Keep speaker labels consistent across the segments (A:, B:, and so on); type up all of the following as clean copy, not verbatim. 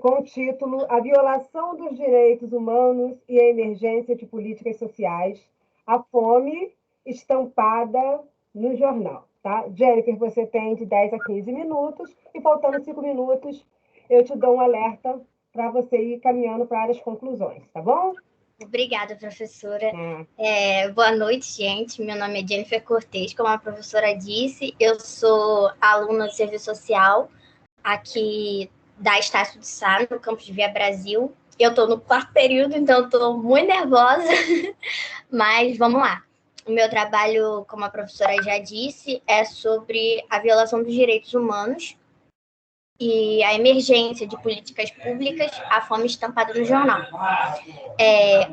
A: com o título A Violação dos Direitos Humanos e a Emergência de Políticas Sociais, a fome estampada no jornal. Tá? Jennifer, você tem de 10 a 15 minutos e faltando 5 minutos eu te dou um alerta para você ir caminhando para as conclusões, tá bom?
B: Obrigada, professora.
A: Hum.
B: Boa noite, gente. Meu nome é Jennifer Cortez, como a professora disse, eu sou aluna de serviço social aqui da Estácio de Sá, no campus de Via Brasil. Eu estou no quarto período, então estou muito nervosa, mas vamos lá. O meu trabalho, como a professora já disse, é sobre a violação dos direitos humanos e a emergência de políticas públicas, a fome estampada no jornal.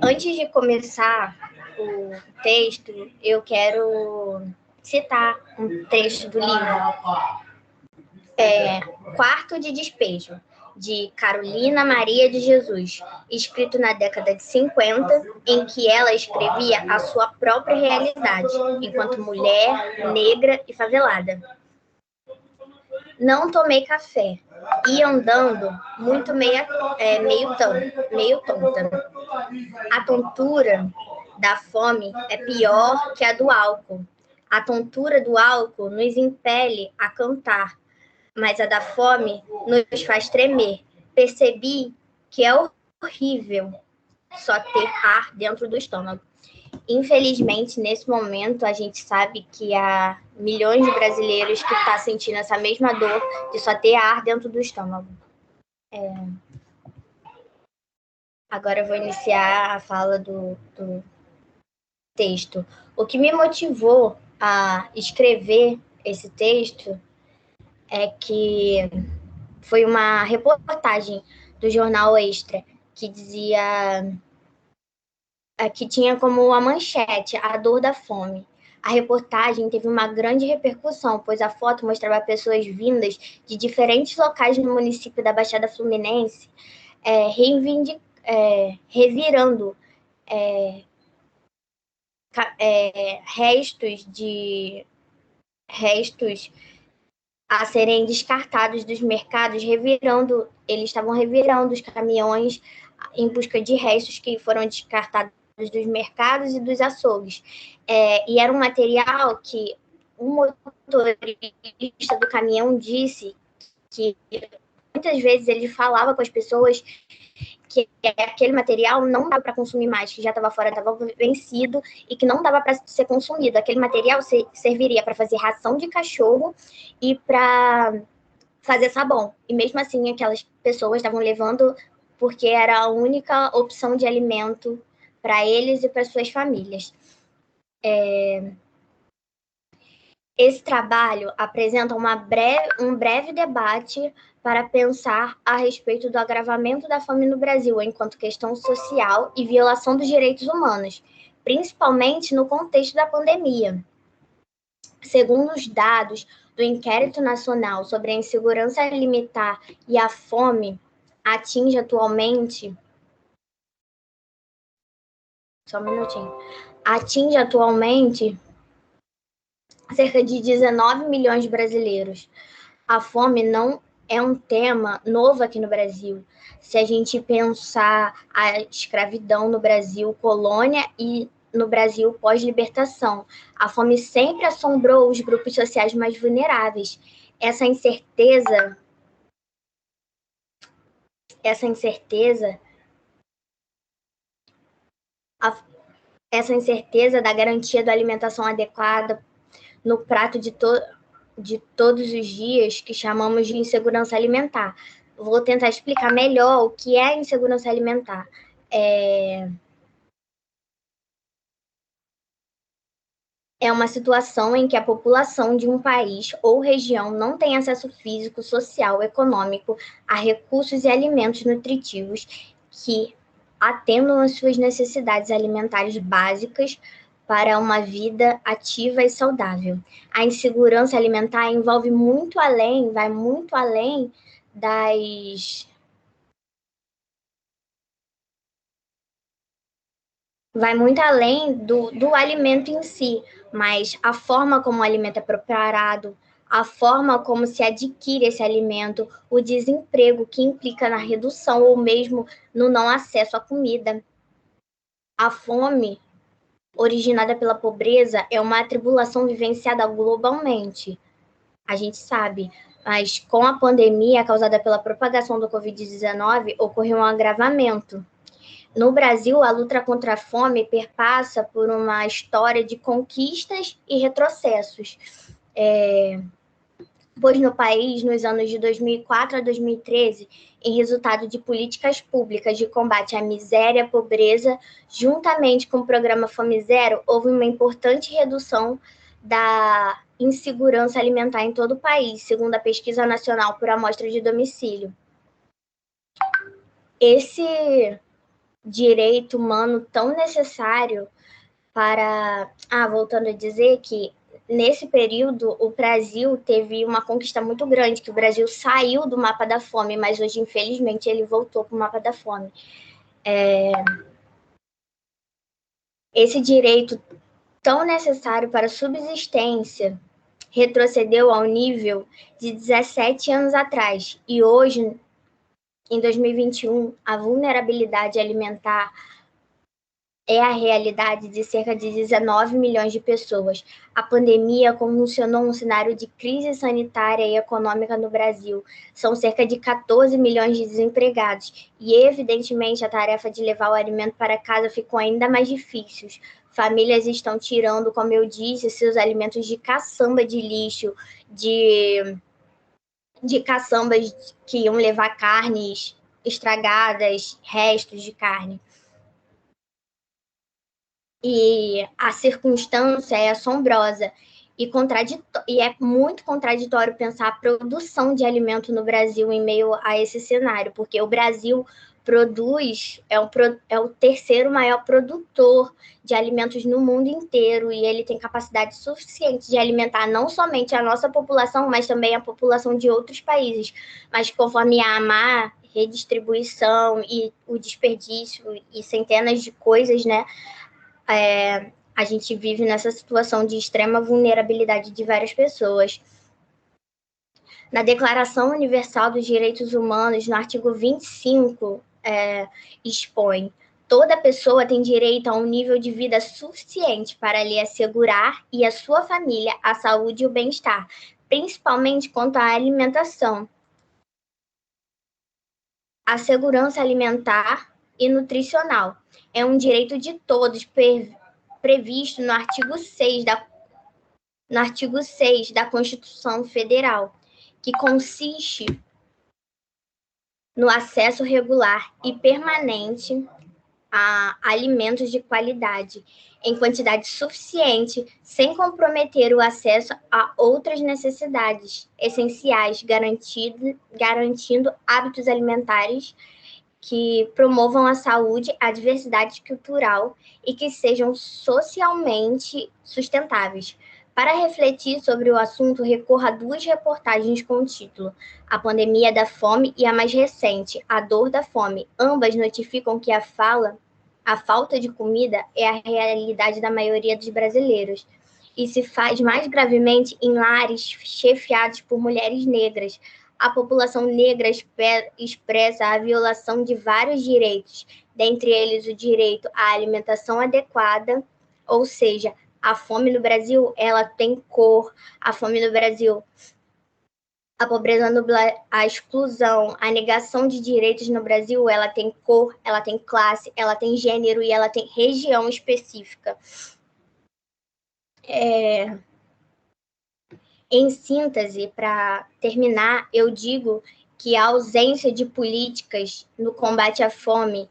B: Antes de começar o texto, eu quero citar um trecho do livro Quarto de Despejo, de Carolina Maria de Jesus, escrito na década de 50, em que ela escrevia a sua própria realidade, enquanto mulher, negra e favelada. Não tomei café. Ia andando muito meio tonta. A tontura da fome é pior que a do álcool. A tontura do álcool nos impele a cantar, mas a da fome nos faz tremer. Percebi que é horrível só ter ar dentro do estômago. Infelizmente, nesse momento, a gente sabe que há milhões de brasileiros que estão sentindo essa mesma dor de só ter ar dentro do estômago. Agora eu vou iniciar a fala do texto. O que me motivou a escrever esse texto é que foi uma reportagem do jornal Extra que dizia que tinha como a manchete a dor da fome. A reportagem teve uma grande repercussão, pois a foto mostrava pessoas vindas de diferentes locais no município da Baixada Fluminense, revirando restos a serem descartados dos mercados, eles estavam revirando os caminhões em busca de restos que foram descartados dos mercados e dos açougues. E era um material que um motorista do caminhão disse que muitas vezes ele falava com as pessoas que aquele material não dava para consumir mais, que já estava fora, estava vencido e que não dava para ser consumido. Aquele material serviria para fazer ração de cachorro e para fazer sabão. E mesmo assim, aquelas pessoas estavam levando porque era a única opção de alimento para eles e para suas famílias. Esse trabalho apresenta um breve debate para pensar a respeito do agravamento da fome no Brasil enquanto questão social e violação dos direitos humanos, principalmente no contexto da pandemia. Segundo os dados do Inquérito Nacional sobre a Insegurança Alimentar e a Fome, atinge atualmente cerca de 19 milhões de brasileiros. A fome não é um tema novo aqui no Brasil. Se a gente pensar a escravidão no Brasil colônia e no Brasil pós-libertação, a fome sempre assombrou os grupos sociais mais vulneráveis. Essa incerteza da garantia da alimentação adequada no prato de todos os dias, que chamamos de insegurança alimentar. Vou tentar explicar melhor o que é insegurança alimentar. É uma situação em que a população de um país ou região não tem acesso físico, social, econômico a recursos e alimentos nutritivos que atendam às suas necessidades alimentares básicas para uma vida ativa e saudável. A insegurança alimentar vai muito além do alimento em si, mas a forma como o alimento é preparado, a forma como se adquire esse alimento, o desemprego que implica na redução ou mesmo no não acesso à comida. A fome, originada pela pobreza, é uma atribulação vivenciada globalmente. A gente sabe, mas com a pandemia causada pela propagação do Covid-19, ocorreu um agravamento. No Brasil, a luta contra a fome perpassa por uma história de conquistas e retrocessos. Pois no país, nos anos de 2004 a 2013, em resultado de políticas públicas de combate à miséria e à pobreza, juntamente com o programa Fome Zero, houve uma importante redução da insegurança alimentar em todo o país, segundo a Pesquisa Nacional por Amostra de Domicílio. Esse direito humano tão necessário para... voltando a dizer que nesse período, o Brasil teve uma conquista muito grande, que o Brasil saiu do mapa da fome, mas hoje, infelizmente, ele voltou para o mapa da fome. Esse direito tão necessário para a subsistência retrocedeu ao nível de 17 anos atrás. E hoje, em 2021, a vulnerabilidade alimentar é a realidade de cerca de 19 milhões de pessoas. A pandemia convulsionou um cenário de crise sanitária e econômica no Brasil. São cerca de 14 milhões de desempregados. E, evidentemente, a tarefa de levar o alimento para casa ficou ainda mais difícil. Famílias estão tirando, como eu disse, seus alimentos de caçamba de lixo, de caçambas que iam levar carnes estragadas, restos de carne. E a circunstância é assombrosa e é muito contraditório pensar a produção de alimento no Brasil em meio a esse cenário, porque o Brasil é o terceiro maior produtor de alimentos no mundo inteiro e ele tem capacidade suficiente de alimentar não somente a nossa população, mas também a população de outros países. Mas conforme a má redistribuição e o desperdício e centenas de coisas, né? A gente vive nessa situação de extrema vulnerabilidade de várias pessoas. Na Declaração Universal dos Direitos Humanos, no artigo 25, expõe: toda pessoa tem direito a um nível de vida suficiente para lhe assegurar e a sua família a saúde e o bem-estar, principalmente quanto à alimentação, a segurança alimentar e nutricional. É um direito de todos, previsto no artigo 6 da Constituição Federal, que consiste no acesso regular e permanente a alimentos de qualidade, em quantidade suficiente, sem comprometer o acesso a outras necessidades essenciais, garantindo hábitos alimentares que promovam a saúde, a diversidade cultural e que sejam socialmente sustentáveis. Para refletir sobre o assunto, recorra a duas reportagens com o título A Pandemia da Fome e a mais recente, A Dor da Fome. Ambas notificam que a falta de comida é a realidade da maioria dos brasileiros e se faz mais gravemente em lares chefiados por mulheres negras. A população negra expressa a violação de vários direitos, dentre eles o direito à alimentação adequada, ou seja, a fome no Brasil, ela tem cor, a fome no Brasil, a pobreza a exclusão, a negação de direitos no Brasil, ela tem cor, ela tem classe, ela tem gênero e ela tem região específica. Em síntese, para terminar, eu digo que a ausência de políticas no combate à fome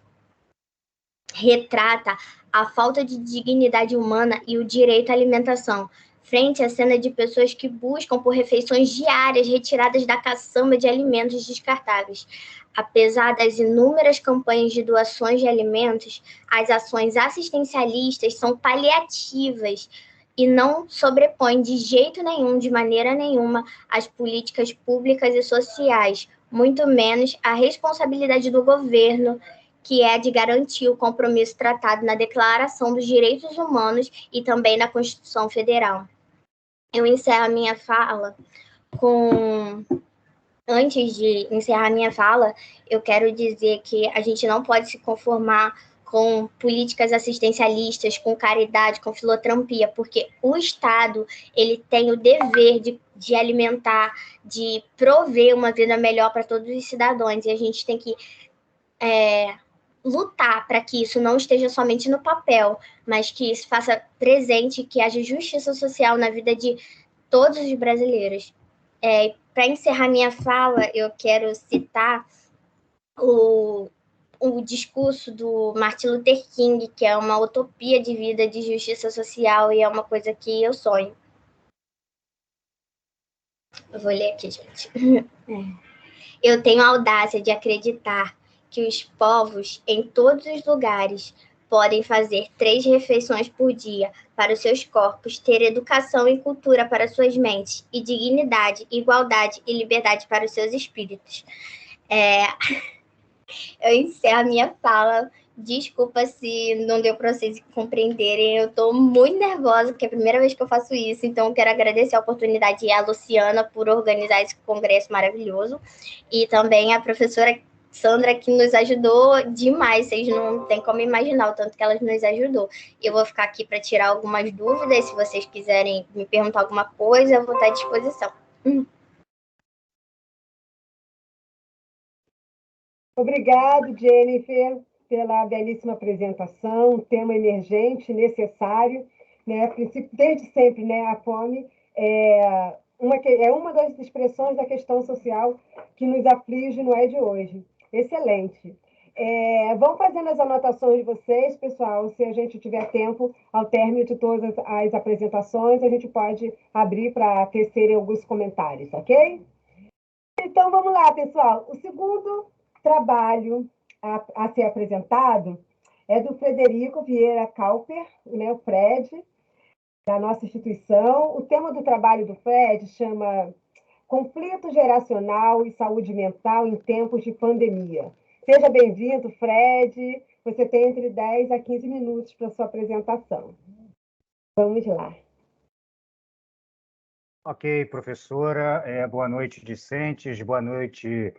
B: retrata a falta de dignidade humana e o direito à alimentação, frente à cena de pessoas que buscam por refeições diárias retiradas da caçamba de alimentos descartáveis. Apesar das inúmeras campanhas de doações de alimentos, as ações assistencialistas são paliativas e não sobrepõem de jeito nenhum, de maneira nenhuma, as políticas públicas e sociais, muito menos a responsabilidade do governo, que é de garantir o compromisso tratado na Declaração dos Direitos Humanos e também na Constituição Federal. Eu encerro a minha fala Antes de encerrar minha fala, eu quero dizer que a gente não pode se conformar com políticas assistencialistas, com caridade, com filantropia, porque o Estado ele tem o dever de alimentar, de prover uma vida melhor para todos os cidadãos, e a gente tem que lutar para que isso não esteja somente no papel, mas que isso faça presente, que haja justiça social na vida de todos os brasileiros. Para encerrar minha fala, eu quero citar o discurso do Martin Luther King, que é uma utopia de vida, de justiça social, e é uma coisa que eu sonho. Eu vou ler aqui, gente. Eu tenho a audácia de acreditar que os povos, em todos os lugares, podem fazer 3 refeições por dia para os seus corpos, ter educação e cultura para suas mentes, e dignidade, igualdade e liberdade para os seus espíritos. Eu encerro a minha fala. Desculpa se não deu para vocês compreenderem. Eu estou muito nervosa, porque é a primeira vez que eu faço isso. Então, eu quero agradecer a oportunidade e a Luciana por organizar esse congresso maravilhoso. E também a professora Sandra, que nos ajudou demais. Vocês não têm como imaginar o tanto que ela nos ajudou. Eu vou ficar aqui para tirar algumas dúvidas. Se vocês quiserem me perguntar alguma coisa, eu vou estar à disposição.
A: Obrigado, Jennifer, pela belíssima apresentação, um tema emergente, necessário, né? Desde sempre, né? A fome é uma das expressões da questão social que nos aflige, não é de hoje. Excelente. Vão fazendo as anotações de vocês, pessoal. Se a gente tiver tempo, ao término de todas as apresentações, a gente pode abrir para tecerem alguns comentários, ok? Então, vamos lá, pessoal. O segundo trabalho a ser apresentado é do Frederico Vieira Kauper, né, o Fred, da nossa instituição. O tema do trabalho do Fred chama Conflito Geracional e Saúde Mental em Tempos de Pandemia. Seja bem-vindo, Fred. Você tem entre 10 a 15 minutos para sua apresentação. Vamos lá.
C: Ok, professora. Boa noite, discentes. Boa noite,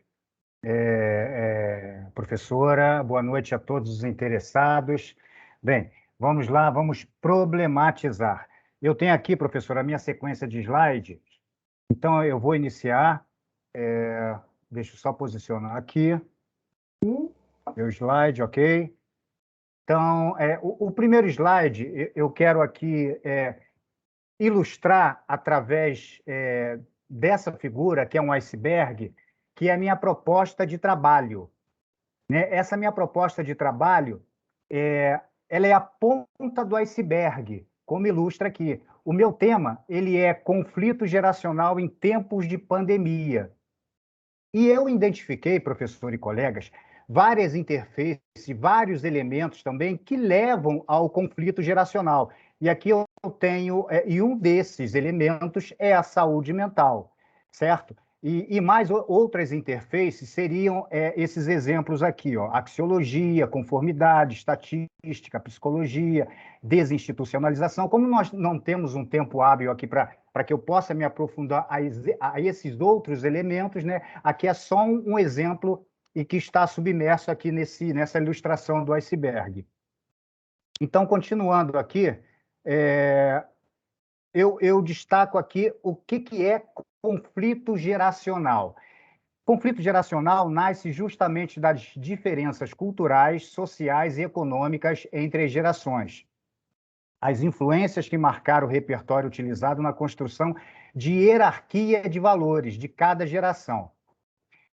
C: professora. Boa noite a todos os interessados. Bem, vamos lá, vamos problematizar. Eu tenho aqui, professora, a minha sequência de slides. Então, eu vou iniciar. Deixa eu só posicionar aqui. Meu slide, ok? Então, o primeiro slide, eu quero aqui ilustrar através dessa figura, que é um iceberg, que é a minha proposta de trabalho. Né? Essa minha proposta de trabalho, ela é a ponta do iceberg, como ilustra aqui. O meu tema, ele é conflito geracional em tempos de pandemia. E eu identifiquei, professor e colegas, várias interfaces, vários elementos também que levam ao conflito geracional. E aqui eu tenho, e um desses elementos é a saúde mental, certo? E mais outras interfaces seriam esses exemplos aqui, ó, axiologia, conformidade, estatística, psicologia, desinstitucionalização. Como nós não temos um tempo hábil aqui para que eu possa me aprofundar a esses outros elementos, né? Aqui é só um exemplo e que está submerso aqui nessa ilustração do iceberg. Então, continuando aqui, eu destaco aqui o que é conflito geracional. Conflito geracional nasce justamente das diferenças culturais, sociais e econômicas entre as gerações. As influências que marcaram o repertório utilizado na construção de hierarquia de valores de cada geração.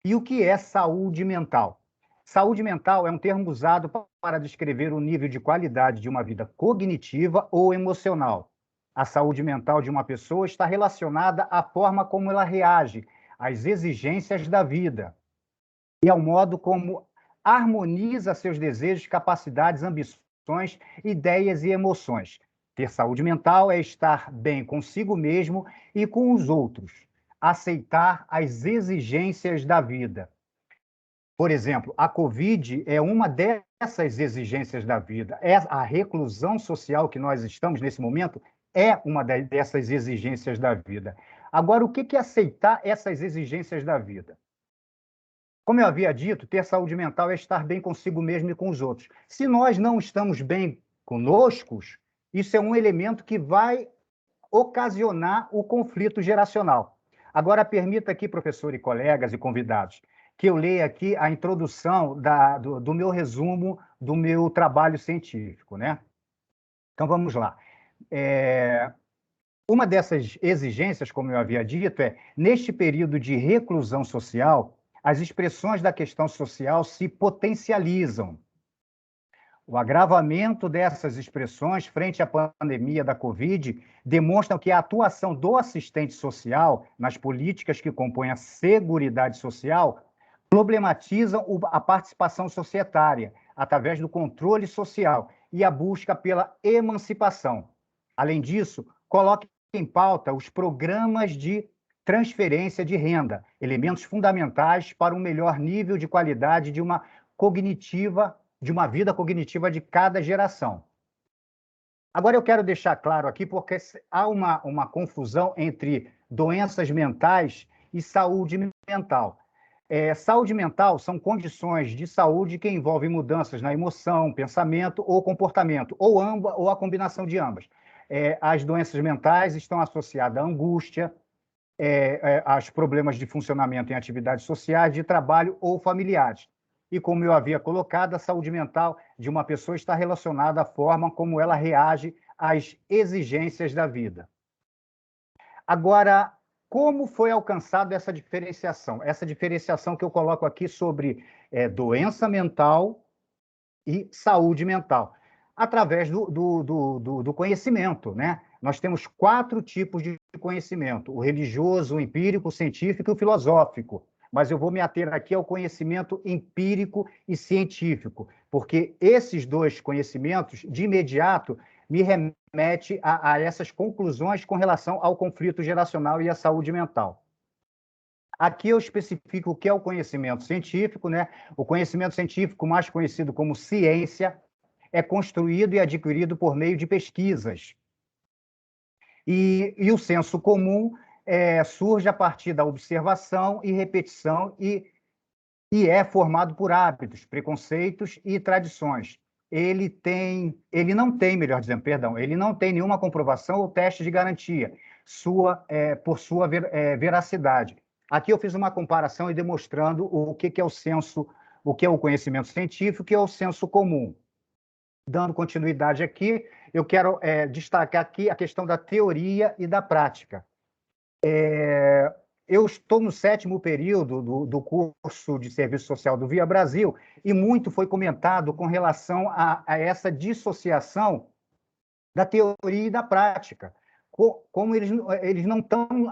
C: E o que é saúde mental? Saúde mental é um termo usado para descrever o nível de qualidade de uma vida cognitiva ou emocional. A saúde mental de uma pessoa está relacionada à forma como ela reage às exigências da vida e ao modo como harmoniza seus desejos, capacidades, ambições, ideias e emoções. Ter saúde mental é estar bem consigo mesmo e com os outros, aceitar as exigências da vida. Por exemplo, a Covid é uma dessas exigências da vida. A reclusão social que nós estamos nesse momento é uma dessas exigências da vida. Agora, o que é aceitar essas exigências da vida? Como eu havia dito, ter saúde mental é estar bem consigo mesmo e com os outros. Se nós não estamos bem conosco, isso é um elemento que vai ocasionar o conflito geracional. Agora, permita aqui, professor e colegas e convidados, que eu leia aqui a introdução do meu resumo do meu trabalho científico, né? Então, vamos lá. Uma dessas exigências, como eu havia dito, neste período de reclusão social, as expressões da questão social se potencializam. O agravamento dessas expressões frente à pandemia da Covid demonstram que a atuação do assistente social nas políticas que compõem a Seguridade Social problematizam a participação societária através do controle social e a busca pela emancipação. Além disso, coloca em pauta os programas de transferência de renda, elementos fundamentais para um melhor nível de qualidade de uma vida cognitiva de cada geração. Agora, eu quero deixar claro aqui, porque há uma confusão entre doenças mentais e saúde mental. Saúde mental são condições de saúde que envolvem mudanças na emoção, pensamento ou comportamento, ou a combinação de ambas. As doenças mentais estão associadas à angústia, aos problemas de funcionamento em atividades sociais, de trabalho ou familiares. E, como eu havia colocado, a saúde mental de uma pessoa está relacionada à forma como ela reage às exigências da vida. Agora, como foi alcançada essa diferenciação? Essa diferenciação que eu coloco aqui sobre doença mental e saúde mental, através do conhecimento, né? Nós temos 4 tipos de conhecimento: o religioso, o empírico, o científico e o filosófico. Mas eu vou me ater aqui ao conhecimento empírico e científico, porque esses 2 conhecimentos, de imediato, me remete a essas conclusões com relação ao conflito geracional e à saúde mental. Aqui eu especifico o que é o conhecimento científico, né? O conhecimento científico, mais conhecido como ciência, é construído e adquirido por meio de pesquisas. E o senso comum surge a partir da observação e repetição e é formado por hábitos, preconceitos e tradições. Ele não tem nenhuma comprovação ou teste de garantia por sua veracidade. Aqui eu fiz uma comparação e demonstrando o que é o conhecimento científico, que é o senso comum. Dando continuidade aqui, eu quero destacar aqui a questão da teoria e da prática. Eu estou no 7º período do curso de Serviço Social do Via Brasil e muito foi comentado com relação a essa dissociação da teoria e da prática. Como eles não estão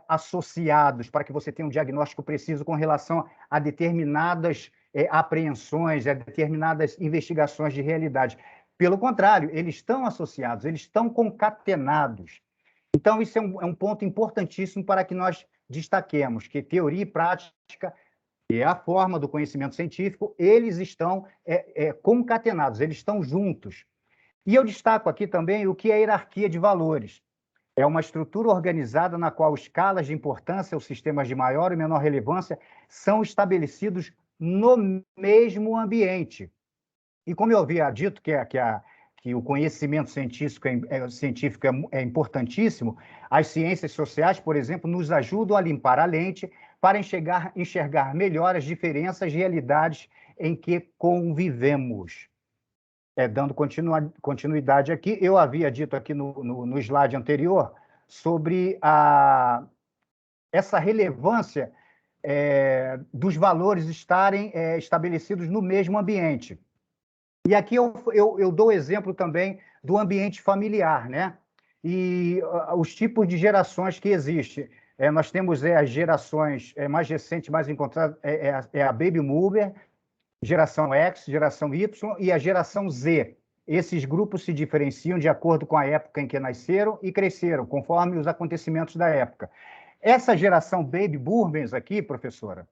C: associados para que você tenha um diagnóstico preciso com relação a determinadas apreensões, a determinadas investigações de realidade. Pelo contrário, eles estão associados, eles estão concatenados. Então, isso é um ponto importantíssimo para que nós destaquemos, que teoria e prática, que é a forma do conhecimento científico, eles estão concatenados, eles estão juntos. E eu destaco aqui também o que é a hierarquia de valores. É uma estrutura organizada na qual escalas de importância ou sistemas de maior e menor relevância são estabelecidos no mesmo ambiente. E como eu havia dito que o conhecimento científico é importantíssimo, as ciências sociais, por exemplo, nos ajudam a limpar a lente para enxergar melhor as diferenças de realidades em que convivemos. Dando continuidade aqui, eu havia dito aqui no slide anterior sobre essa relevância dos valores estarem estabelecidos no mesmo ambiente. E aqui eu dou exemplo também do ambiente familiar, né? E os tipos de gerações que existem. Nós temos as gerações mais recentes, mais encontradas, a Baby Boomer, geração X, geração Y e a geração Z. Esses grupos se diferenciam de acordo com a época em que nasceram e cresceram, conforme os acontecimentos da época. Essa geração Baby Boomers aqui, professora,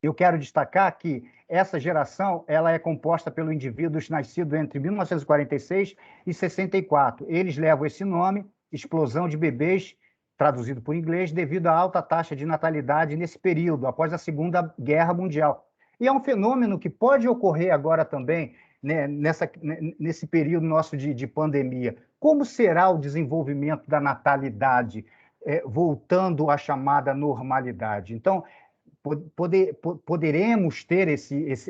C: eu quero destacar que essa geração ela é composta pelos indivíduos nascidos entre 1946 e 64. Eles levam esse nome, explosão de bebês traduzido por inglês, devido à alta taxa de natalidade nesse período, após a Segunda Guerra Mundial. E é um fenômeno que pode ocorrer agora também, né, nesse período nosso de pandemia. Como será o desenvolvimento da natalidade, voltando à chamada normalidade? Então, poderemos ter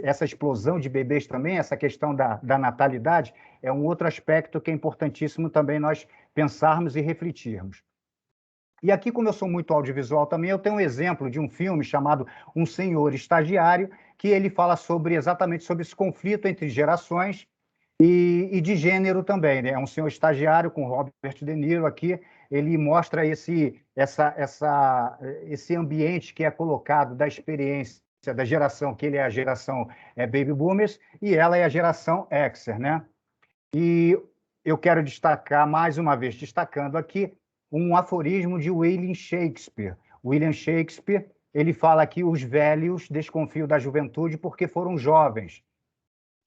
C: essa explosão de bebês também, essa questão da natalidade, é um outro aspecto que é importantíssimo também nós pensarmos e refletirmos. E aqui, como eu sou muito audiovisual também, eu tenho um exemplo de um filme chamado Um Senhor Estagiário, que ele fala exatamente sobre esse conflito entre gerações e de gênero também, né? É um senhor estagiário com Robert De Niro aqui, ele mostra esse ambiente que é colocado da experiência da geração, que ele é a geração Baby Boomers e ela é a geração Xer, né? E eu quero destacar, mais uma vez, destacando aqui, um aforismo de William Shakespeare. William Shakespeare, ele fala que os velhos desconfiam da juventude porque foram jovens.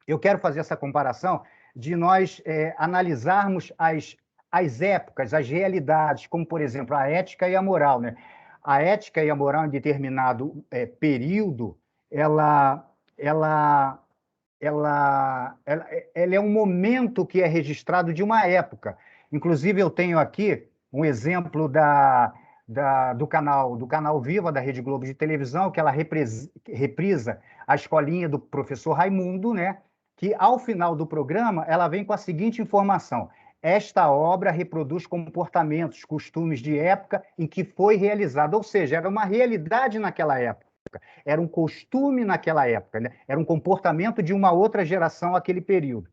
C: Eu quero fazer essa comparação de nós analisarmos as épocas, as realidades, como, por exemplo, a ética e a moral, né? A ética e a moral, em determinado período, ela é um momento que é registrado de uma época. Inclusive, eu tenho aqui um exemplo do canal Viva, da Rede Globo de televisão, que ela reprisa a escolinha do professor Raimundo, né? Que, ao final do programa, ela vem com a seguinte informação: esta obra reproduz comportamentos, costumes de época em que foi realizada, ou seja, era uma realidade naquela época, era um costume naquela época, né? Era um comportamento de uma outra geração naquele período.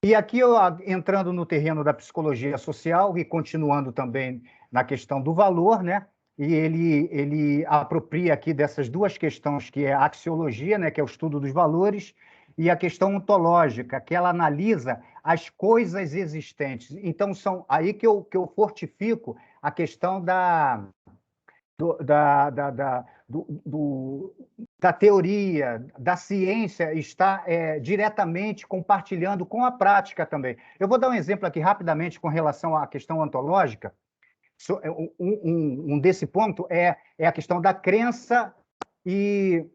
C: E aqui, entrando no terreno da psicologia social e continuando também na questão do valor, né? E ele apropria aqui dessas duas questões, que é a axiologia, né? Que é o estudo dos valores, e a questão ontológica, que ela analisa as coisas existentes. Então, são aí que eu fortifico a questão da teoria, da ciência, está diretamente compartilhando com a prática também. Eu vou dar um exemplo aqui rapidamente com relação à questão ontológica. Um desse ponto é a questão da crença e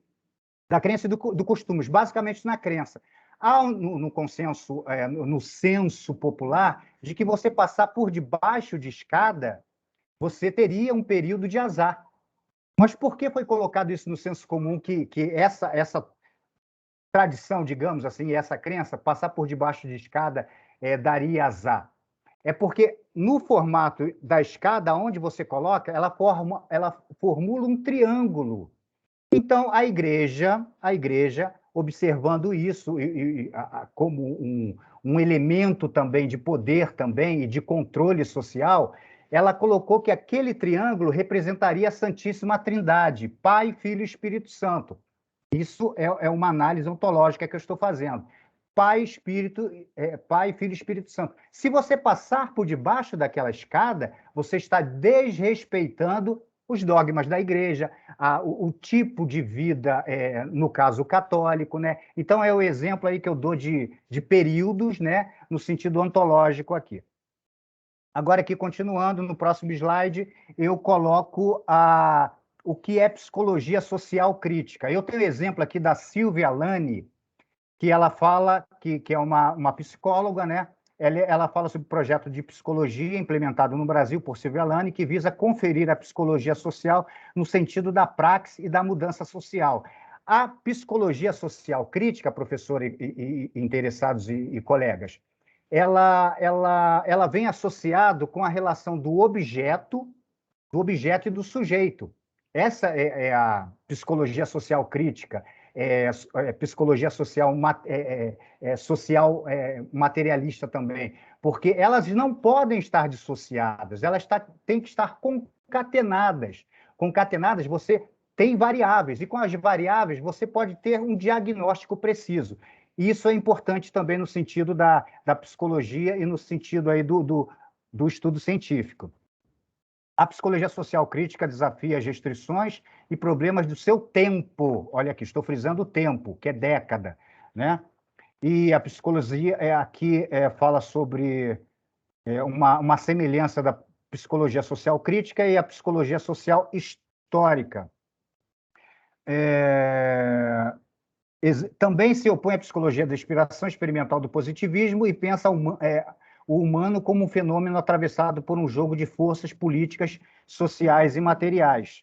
C: do costumes, basicamente na crença. Há no consenso, no senso popular, de que você passar por debaixo de escada, você teria um período de azar. Mas por que foi colocado isso no senso comum, que essa tradição, digamos assim, essa crença, passar por debaixo de escada daria azar? É porque no formato da escada, onde você coloca, ela formula um triângulo. Então, a igreja, observando isso como um elemento também de poder também e de controle social, ela colocou que aquele triângulo representaria a Santíssima Trindade, Pai, Filho e Espírito Santo. Isso é uma análise ontológica que eu estou fazendo. Pai, Filho e Espírito Santo. Se você passar por debaixo daquela escada, você está desrespeitando os dogmas da igreja, o tipo de vida, no caso católico, né? Então, é o exemplo aí que eu dou de períodos, né? No sentido ontológico aqui. Agora, aqui, continuando, no próximo slide, eu coloco o que é psicologia social crítica. Eu tenho o exemplo aqui da Silvia Lani, que ela fala, que é uma psicóloga, né? Ela fala sobre o projeto de psicologia implementado no Brasil por Silvia Lani, que visa conferir a psicologia social no sentido da praxe e da mudança social. A psicologia social crítica, professor e interessados e colegas, ela vem associado com a relação do objeto e do sujeito. Essa é a psicologia social crítica, psicologia social, social materialista também, porque elas não podem estar dissociadas, elas têm que estar concatenadas. Concatenadas, você tem variáveis, e com as variáveis você pode ter um diagnóstico preciso. Isso é importante também no sentido da psicologia e no sentido aí do estudo científico. A psicologia social crítica desafia as restrições e problemas do seu tempo. Olha aqui, estou frisando o tempo, que é década, né? E a psicologia aqui fala sobre uma semelhança psicologia social crítica e a psicologia social histórica. Também se opõe à psicologia da inspiração experimental do positivismo e pensa o humano como um fenômeno atravessado por um jogo de forças políticas, sociais e materiais.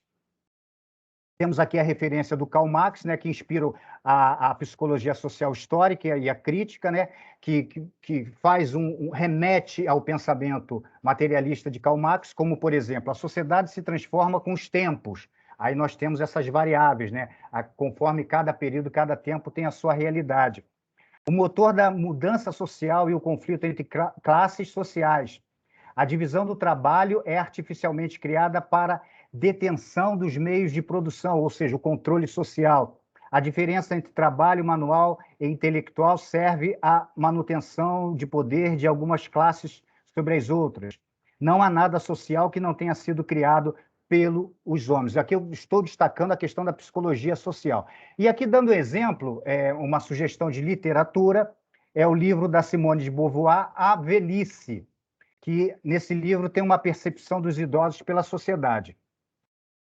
C: Temos aqui a referência do Karl Marx, né, que inspira a psicologia social histórica e a crítica, né, que faz remete ao pensamento materialista de Karl Marx, como, por exemplo, a sociedade se transforma com os tempos. Aí nós temos essas variáveis, né, conforme cada período, cada tempo tem a sua realidade. O motor da mudança social e o conflito entre classes sociais. A divisão do trabalho é artificialmente criada para detenção dos meios de produção, ou seja, o controle social. A diferença entre trabalho manual e intelectual serve à manutenção de poder de algumas classes sobre as outras. Não há nada social que não tenha sido criado pelos homens. Aqui eu estou destacando a questão da psicologia social. E aqui, dando exemplo, uma sugestão de literatura, é o livro da Simone de Beauvoir, A Velhice, que nesse livro tem uma percepção dos idosos pela sociedade.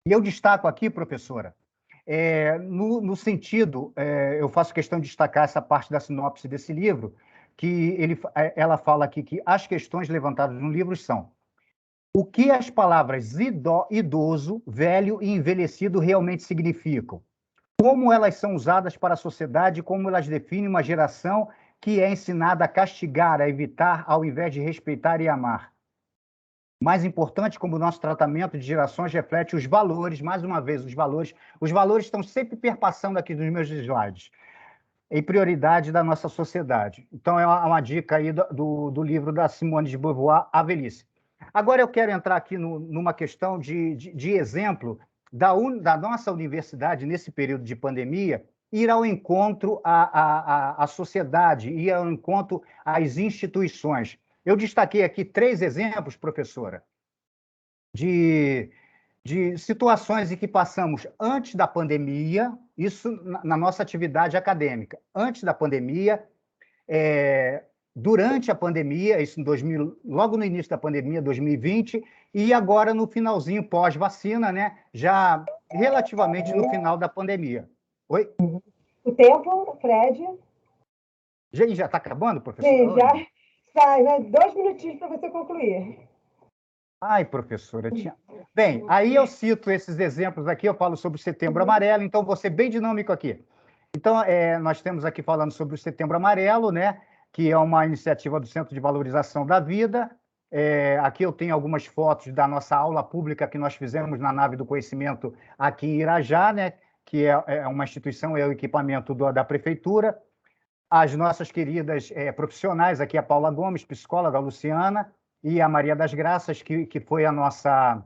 C: E eu destaco aqui, professora, no sentido, eu faço questão de destacar essa parte da sinopse desse livro, que ela fala aqui que as questões levantadas no livro são: o que as palavras idoso, velho e envelhecido realmente significam? Como elas são usadas para a sociedade e como elas definem uma geração que é ensinada a castigar, a evitar, ao invés de respeitar e amar? Mais importante, como o nosso tratamento de gerações reflete os valores, mais uma vez, os valores estão sempre perpassando aqui nos meus slides, em prioridade da nossa sociedade. Então, é uma dica aí do livro da Simone de Beauvoir, A Velhice. Agora eu quero entrar aqui numa questão de exemplo da nossa universidade, nesse período de pandemia, ir ao encontro à sociedade, ir ao encontro às instituições. Eu destaquei aqui 3 exemplos, professora, de situações em que passamos antes da pandemia, isso na nossa atividade acadêmica, antes da pandemia, durante a pandemia, isso logo no início da pandemia, 2020, e agora no finalzinho pós-vacina, né? Já relativamente no final da pandemia. Oi?
A: O tempo, Fred?
C: Já está acabando, professor?
A: Sim, já sai, né? 2 minutinhos para você concluir.
C: Ai, professora, Bem, aí eu cito esses exemplos aqui, eu falo sobre o Setembro Amarelo, então vou ser bem dinâmico aqui. Então, nós temos aqui falando sobre o Setembro Amarelo, né, que é uma iniciativa do Centro de Valorização da Vida. Aqui eu tenho algumas fotos da nossa aula pública que nós fizemos na Nave do Conhecimento aqui em Irajá, né, que é uma instituição, é o equipamento da Prefeitura. As nossas queridas profissionais, aqui a Paula Gomes, psicóloga, a Luciana, e a Maria das Graças, que foi a nossa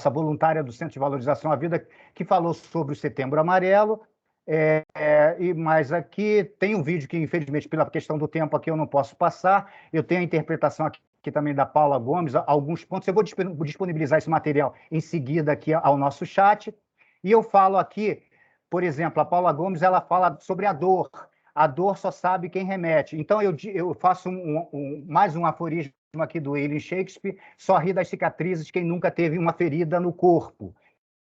C: voluntária do Centro de Valorização à Vida, que falou sobre o Setembro Amarelo. Mas aqui tem um vídeo que, infelizmente, pela questão do tempo aqui eu não posso passar. Eu tenho a interpretação aqui também da Paula Gomes, alguns pontos. Eu vou disponibilizar esse material em seguida aqui ao nosso chat. E eu falo aqui, por exemplo, a Paula Gomes, ela fala sobre a dor. A dor só sabe quem remete. Então, eu faço mais um aforismo aqui do William Shakespeare: só ri das cicatrizes quem nunca teve uma ferida no corpo,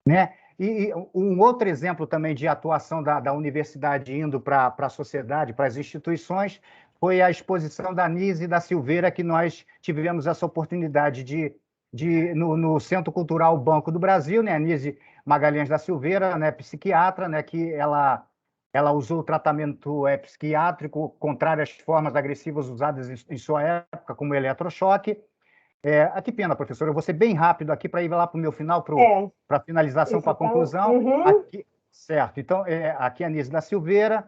C: né? E um outro exemplo também de atuação da universidade indo para a sociedade, para as instituições, foi a exposição da Nise da Silveira, que nós tivemos essa oportunidade no Centro Cultural Banco do Brasil, né? A Nise Magalhães da Silveira, né? Psiquiatra, né? Que ela usou o tratamento psiquiátrico contrário às formas agressivas usadas em sua época, como o eletrochoque. Que pena, professora, eu vou ser bem rápido aqui para ir lá para o meu final, para a finalização, para a conclusão. Aqui, certo, então, aqui a Nise da Silveira.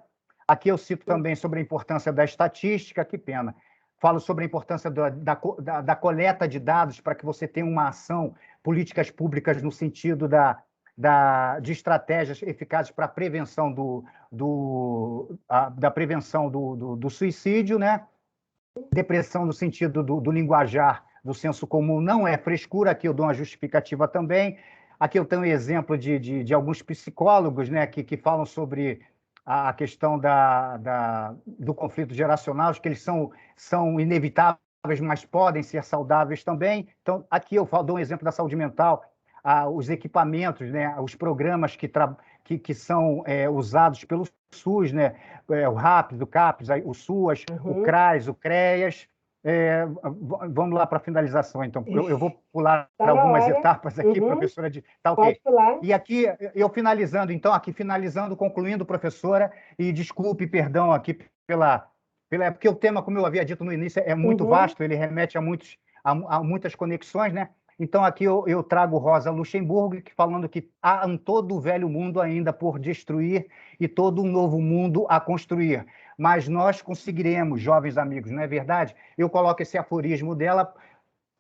C: Aqui eu cito também sobre a importância da estatística, que pena. Falo sobre a importância da coleta de dados para que você tenha uma ação, políticas públicas no sentido de estratégias eficazes para a prevenção da prevenção do suicídio, né? Depressão no sentido do linguajar, do senso comum, não é frescura. Aqui eu dou uma justificativa também. Aqui eu tenho um exemplo de alguns psicólogos, né, que falam sobre a questão do conflito geracional, que eles são inevitáveis mas podem ser saudáveis também. Então, aqui eu dou um exemplo da saúde mental, os equipamentos, né, os programas que são usados pelo SUS, né, o RAPS, o CAPS, o SUAS, o CRAS, o CREAS. Vamos lá para a finalização, então. Eu vou pular
A: Tá
C: para
A: na
C: algumas
A: hora.
C: etapas aqui, professora. Tá ok.
A: Pode pular.
C: E aqui, eu finalizando, então, concluindo, professora, e desculpe, perdão aqui porque o tema, como eu havia dito no início, é muito vasto, ele remete a muitas conexões, né? Então, aqui eu trago Rosa Luxemburgo, falando que há todo o velho mundo ainda por destruir e todo um novo mundo a construir. Mas nós conseguiremos, jovens amigos, não é verdade? Eu coloco esse aforismo dela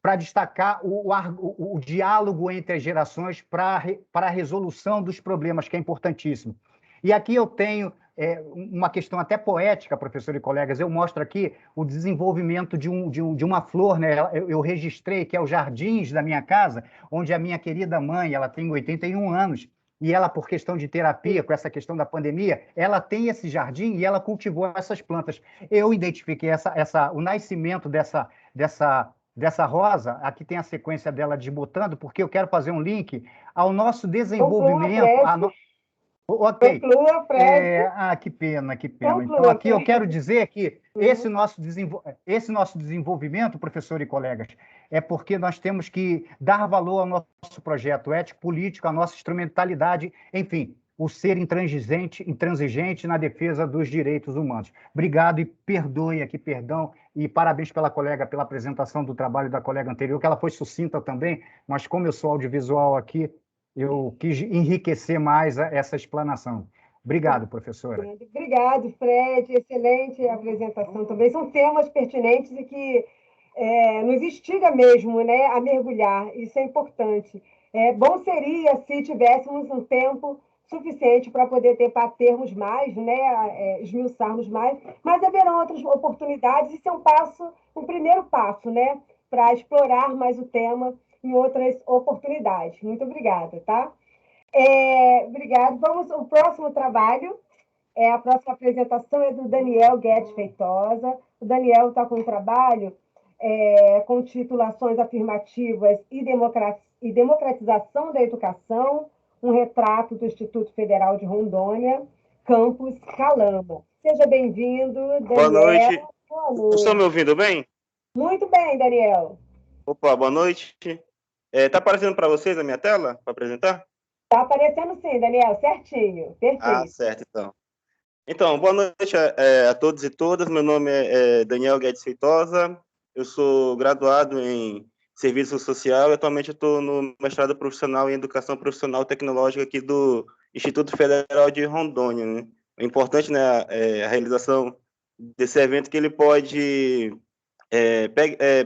C: para destacar o diálogo entre as gerações para a resolução dos problemas, que é importantíssimo. E aqui eu tenho uma questão até poética, professor e colegas. Eu mostro aqui o desenvolvimento de uma flor, né? Eu registrei, que é os jardins da minha casa, onde a minha querida mãe, ela tem 81 anos, e ela, por questão de terapia, com essa questão da pandemia, ela tem esse jardim e ela cultivou essas plantas. Eu identifiquei o nascimento dessa rosa, aqui tem a sequência dela desbotando, porque eu quero fazer um link ao nosso desenvolvimento. Ok.
A: Conclua, Fred.
C: Que pena, que pena.
A: Conclua,
C: Então, aqui eu
A: Fred.
C: quero dizer que esse nosso desenvolvimento, professor e colegas, é porque nós temos que dar valor ao nosso projeto ético-político, à nossa instrumentalidade, enfim, o ser intransigente na defesa dos direitos humanos. Obrigado e perdoe aqui, perdão, e parabéns pela colega, pela apresentação do trabalho da colega anterior, que ela foi sucinta também, mas como eu sou audiovisual aqui, eu quis enriquecer mais essa explanação. Obrigado, professora.
A: Obrigado, Fred. Excelente apresentação também. São temas pertinentes e que nos instiga mesmo, né, a mergulhar. Isso é importante. Bom seria se tivéssemos um tempo suficiente para poder debatermos mais, né, esmiuçarmos mais, mas haverão outras oportunidades. Isso é um primeiro passo, né, para explorar mais o tema em outras oportunidades. Muito obrigada, tá? Obrigado. O próximo trabalho, a próxima apresentação é do Daniel Guedes Feitosa. O Daniel está com um trabalho com titulações afirmativas e democratização da educação, um retrato do Instituto Federal de Rondônia, campus Calama. Seja bem-vindo, Daniel.
D: Boa noite. Vocês estão me ouvindo bem?
A: Muito bem, Daniel.
D: Opa, boa noite. Está aparecendo para vocês a minha tela para apresentar?
A: Está aparecendo sim, Daniel, certinho. Perfeito.
D: Certo, então. Então, boa noite a todos e todas. Meu nome é Daniel Guedes Feitosa. Eu sou graduado em Serviço Social e atualmente estou no mestrado profissional em Educação Profissional Tecnológica aqui do Instituto Federal de Rondônia, né? É importante, né, a realização desse evento, que ele pode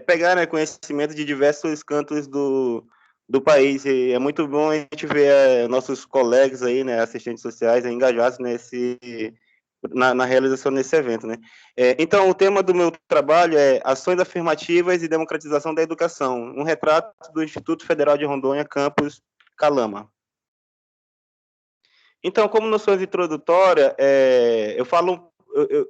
D: pegar, né, conhecimento de diversos cantos do país, e é muito bom a gente ver nossos colegas aí, né, assistentes sociais, engajados na realização desse evento, né. Então, o tema do meu trabalho é Ações Afirmativas e Democratização da Educação, um retrato do Instituto Federal de Rondônia, campus Calama. Então, como noções introdutórias,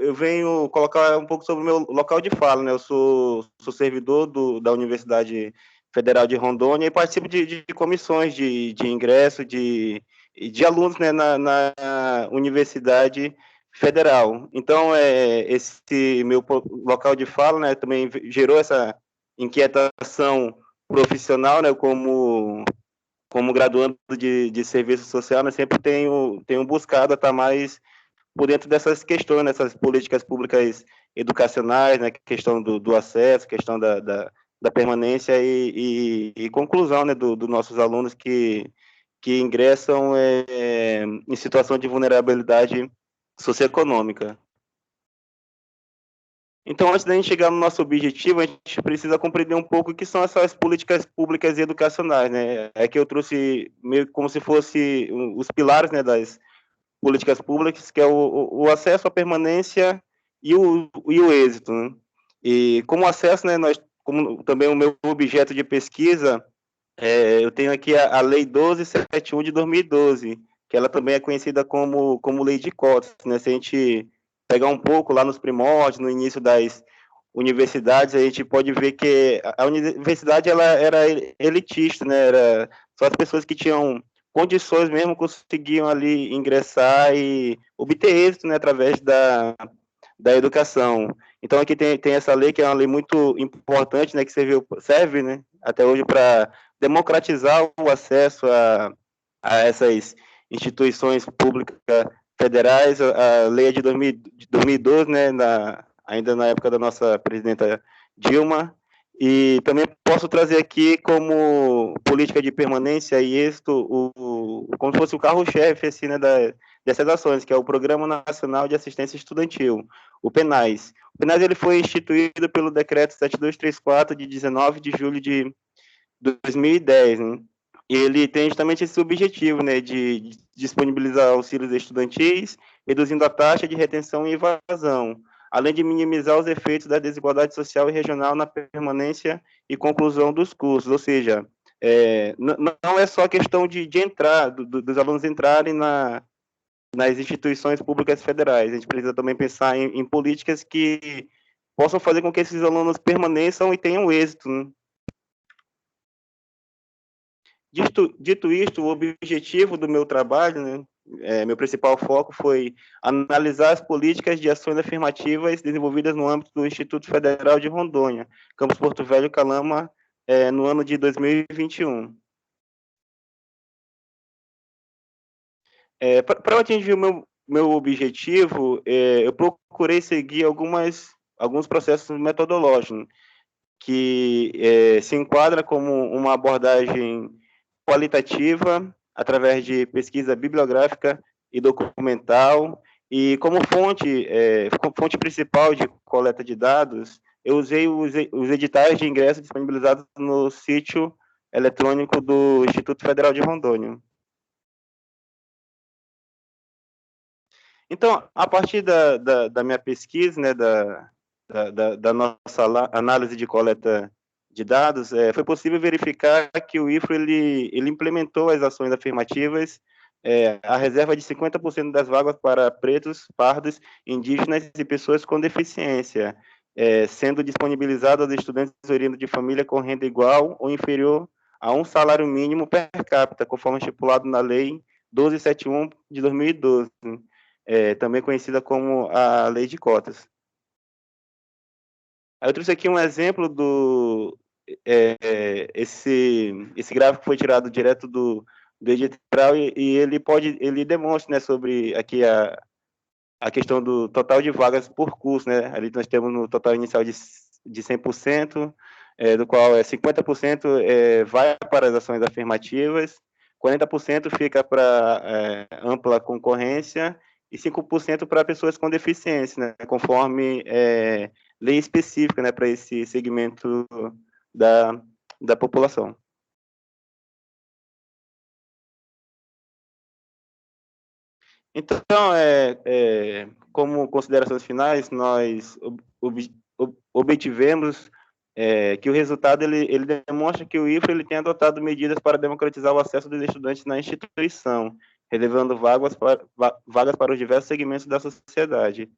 D: eu venho colocar um pouco sobre o meu local de fala, né? Eu sou servidor da Universidade Federal de Rondônia e participo de comissões de ingresso de alunos, né, na Universidade Federal. Então, esse meu local de fala, né, também gerou essa inquietação profissional, né, como graduando de serviço social, né, sempre tenho buscado estar mais por dentro dessas questões, dessas políticas públicas educacionais, né, questão do acesso, questão da permanência e conclusão, né, dos nossos alunos que ingressam em situação de vulnerabilidade socioeconômica. Então, antes da gente chegar no nosso objetivo, a gente precisa compreender um pouco o que são essas políticas públicas e educacionais, né? É que eu trouxe meio como se fosse os pilares, né, das políticas públicas, que é o acesso, a permanência e o êxito, né? E como acesso, né, como também o meu objeto de pesquisa, eu tenho aqui a Lei 1271 de 2012, que ela também é conhecida como Lei de Cotas, né? Se a gente pegar um pouco lá nos primórdios, no início das universidades, a gente pode ver que a universidade ela era elitista, né? Era só as pessoas que tinham condições mesmo conseguiam ali ingressar e obter êxito, né, através da educação. Então aqui tem essa lei que é uma lei muito importante, né, que serve, né, até hoje para democratizar o acesso a essas instituições públicas federais. A lei é de 2012, né, ainda na época da nossa presidenta Dilma. E também posso trazer aqui como política de permanência e êxito, como se fosse o carro-chefe assim, né, dessas ações, que é o Programa Nacional de Assistência Estudantil, o PNAES. O PNAES ele foi instituído pelo Decreto 7234, de 19 de julho de 2010, né? E ele tem justamente esse objetivo, né, de disponibilizar auxílios estudantis, reduzindo a taxa de retenção e evasão, além de minimizar os efeitos da desigualdade social e regional na permanência e conclusão dos cursos. Ou seja, não é só questão de entrar, dos alunos entrarem nas instituições públicas federais. A gente precisa também pensar em políticas que possam fazer com que esses alunos permaneçam e tenham êxito, né? Dito isto, o objetivo do meu trabalho, né, meu principal foco foi analisar as políticas de ações afirmativas desenvolvidas no âmbito do Instituto Federal de Rondônia, campus Porto Velho, Calama, no ano de 2021. Para atingir o meu objetivo, eu procurei seguir alguns processos metodológicos que se enquadra como uma abordagem qualitativa, através de pesquisa bibliográfica e documental, e como fonte principal de coleta de dados, eu usei os editais de ingresso disponibilizados no sítio eletrônico do Instituto Federal de Rondônia. Então, a partir da minha pesquisa, né, da nossa análise de coleta de dados, foi possível verificar que o IFRO ele implementou as ações afirmativas, a reserva de 50% das vagas para pretos, pardos, indígenas e pessoas com deficiência, sendo disponibilizado aos estudantes oriundos de família com renda igual ou inferior a um salário mínimo per capita, conforme estipulado na Lei 1271 de 2012, também conhecida como a Lei de Cotas. Eu trouxe aqui um exemplo esse gráfico foi tirado direto do edital e ele demonstra, né, sobre aqui a questão do total de vagas por curso, né? Ali nós temos no total inicial de 100%, do qual 50% vai para as ações afirmativas, 40% fica para ampla concorrência e 5% para pessoas com deficiência, né? Conforme lei específica, né, para esse segmento da população. Então, como considerações finais, nós obtivemos que o resultado ele demonstra que o IFRO ele tem adotado medidas para democratizar o acesso dos estudantes na instituição, reservando vagas para os diversos segmentos da sociedade.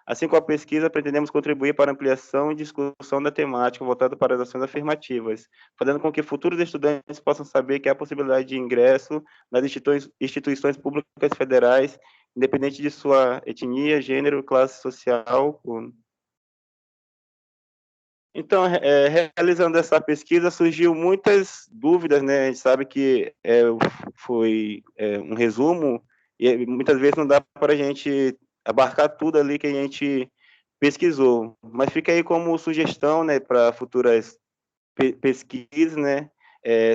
D: Assim como a pesquisa, pretendemos contribuir para a ampliação e discussão da temática voltada para as ações afirmativas, fazendo com que futuros estudantes possam saber que há possibilidade de ingresso nas instituições públicas federais, independente de sua etnia, gênero, classe social. Então, realizando essa pesquisa, surgiu muitas dúvidas, né? A gente sabe que foi um resumo, e muitas vezes não dá para a gente abarcar tudo ali que a gente pesquisou, mas fica aí como sugestão, né, para futuras pesquisas, né?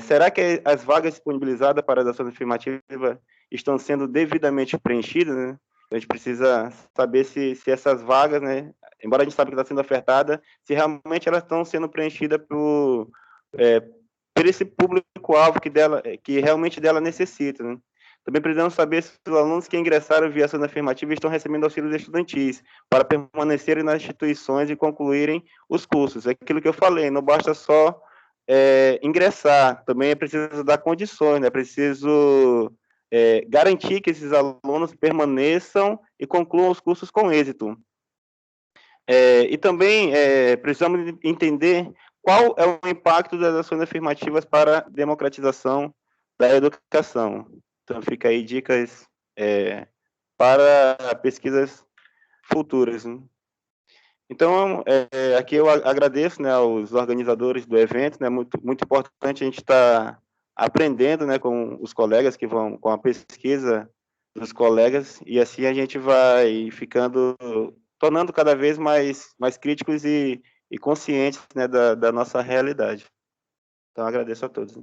D: Será que as vagas disponibilizadas para as ações afirmativas estão sendo devidamente preenchidas, né? A gente precisa saber se essas vagas, né, embora a gente saiba que está sendo ofertada, se realmente elas estão sendo preenchidas por esse público-alvo que realmente dela necessita, né? Também precisamos saber se os alunos que ingressaram via ação afirmativa estão recebendo auxílios estudantis para permanecerem nas instituições e concluírem os cursos. É aquilo que eu falei, não basta só ingressar, também é preciso dar condições, né? É preciso garantir que esses alunos permaneçam e concluam os cursos com êxito. E também precisamos entender qual é o impacto das ações afirmativas para a democratização da educação. Então, fica aí dicas para pesquisas futuras, né? Então, aqui eu agradeço, né, aos organizadores do evento, né, muito importante a gente estar aprendendo, né, com os colegas que vão, com a pesquisa dos colegas, e assim a gente vai tornando cada vez mais críticos e conscientes, né, da nossa realidade. Então, agradeço a todos.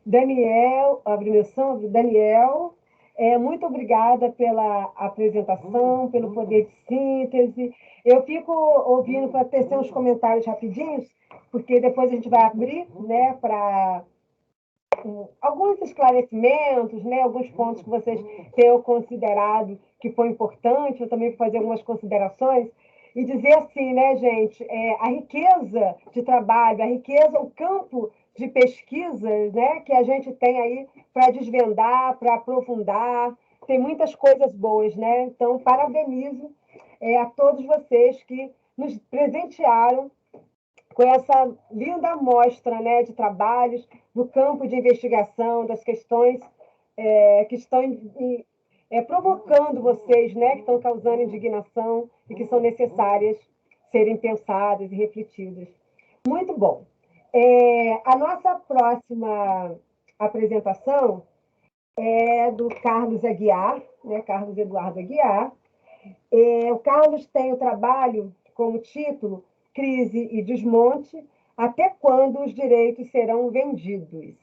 A: Daniel, abri meu som, Daniel, muito obrigada pela apresentação, pelo poder de síntese. Eu fico ouvindo para tecer uns comentários rapidinhos, porque depois a gente vai abrir, né, para alguns esclarecimentos, né, alguns pontos que vocês tenham considerado que foi importante, eu também vou fazer algumas considerações, e dizer assim, né, gente, a riqueza de trabalho, a riqueza, o campo de pesquisa, né, que a gente tem aí para desvendar, para aprofundar, tem muitas coisas boas, né? Então, parabenizo a todos vocês que nos presentearam com essa linda amostra, né, de trabalhos no campo de investigação, das questões que estão provocando vocês, né, que estão causando indignação e que são necessárias serem pensadas e refletidas. Muito bom. A nossa próxima apresentação é do Carlos Aguiar, né, Carlos Eduardo Aguiar. O Carlos tem o trabalho como título Crise e Desmonte, até quando os direitos serão vendidos.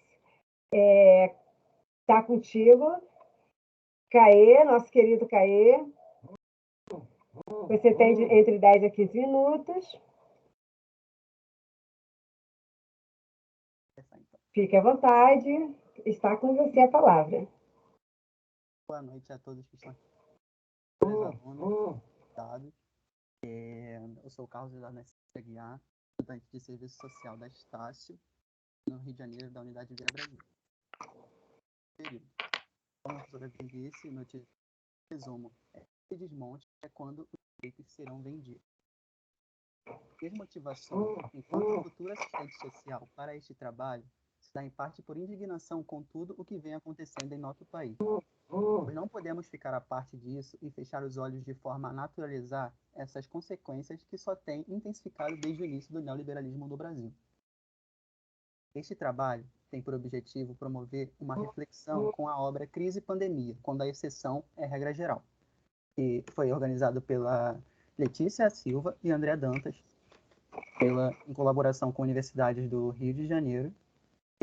A: Está contigo, Caê, nosso querido Caê. Você tem entre 10 a 15 minutos. Fique à vontade, está com você a palavra.
E: Boa noite a todos que estão aqui, alunos, dados. Eu sou o Carlos Eduardo Aguiar, estudante de Serviço Social da Estácio, no Rio de Janeiro, da Unidade Vila Brasil. Como a professora bem disse, no resumo, esse desmonte é quando os direitos serão vendidos. As motivações, enquanto futura assistente social para este trabalho, se dá em parte por indignação com tudo o que vem acontecendo em nosso país. Pois não podemos ficar à parte disso e fechar os olhos de forma a naturalizar essas consequências que só têm intensificado desde o início do neoliberalismo no Brasil. Este trabalho tem por objetivo promover uma reflexão com a obra Crise e Pandemia, quando a exceção é regra geral, que foi organizado pela Letícia Silva e André Dantas, em colaboração com universidades do Rio de Janeiro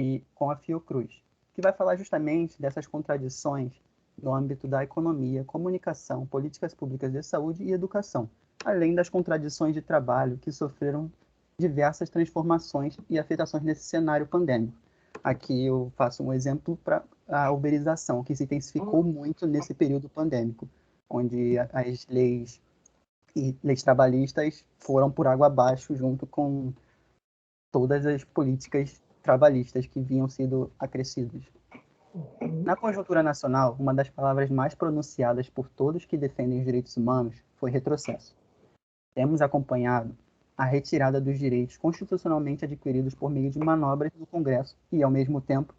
E: e com a Fiocruz, que vai falar justamente dessas contradições no âmbito da economia, comunicação, políticas públicas de saúde e educação, além das contradições de trabalho que sofreram diversas transformações e afetações nesse cenário pandêmico. Aqui eu faço um exemplo para a uberização, que se intensificou muito nesse período pandêmico, onde as leis e leis trabalhistas foram por água abaixo junto com todas as políticas trabalhistas que vinham sido acrescidas. Na conjuntura nacional, uma das palavras mais pronunciadas por todos que defendem os direitos humanos foi retrocesso. Temos acompanhado a retirada dos direitos constitucionalmente adquiridos por meio de manobras do Congresso e, ao mesmo tempo,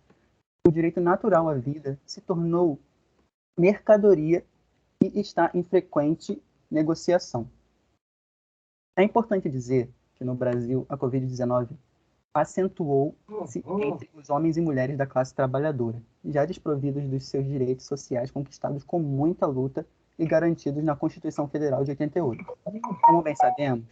E: o direito natural à vida se tornou mercadoria e está em frequente negociação. É importante dizer que, no Brasil, a Covid-19 acentuou-se entre os homens e mulheres da classe trabalhadora, já desprovidos dos seus direitos sociais conquistados com muita luta e garantidos na Constituição Federal de 88. Como bem sabemos,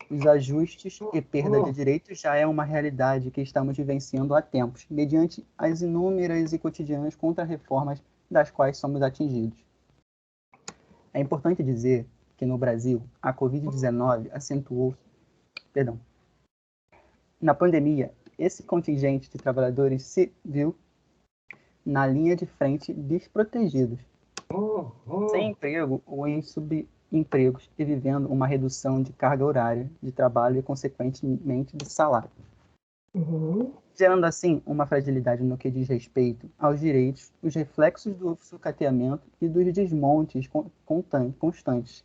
E: os ajustes e perda de direitos já é uma realidade que estamos vivenciando há tempos, mediante as inúmeras e cotidianas contrarreformas das quais somos atingidos. É importante dizer que no Brasil, a Covid-19 acentuou, na pandemia, esse contingente de trabalhadores se viu na linha de frente desprotegidos, sem emprego ou em subempregos e vivendo uma redução de carga horária de trabalho e, consequentemente, de salário. Gerando, assim, uma fragilidade no que diz respeito aos direitos, os reflexos do sucateamento e dos desmontes constantes,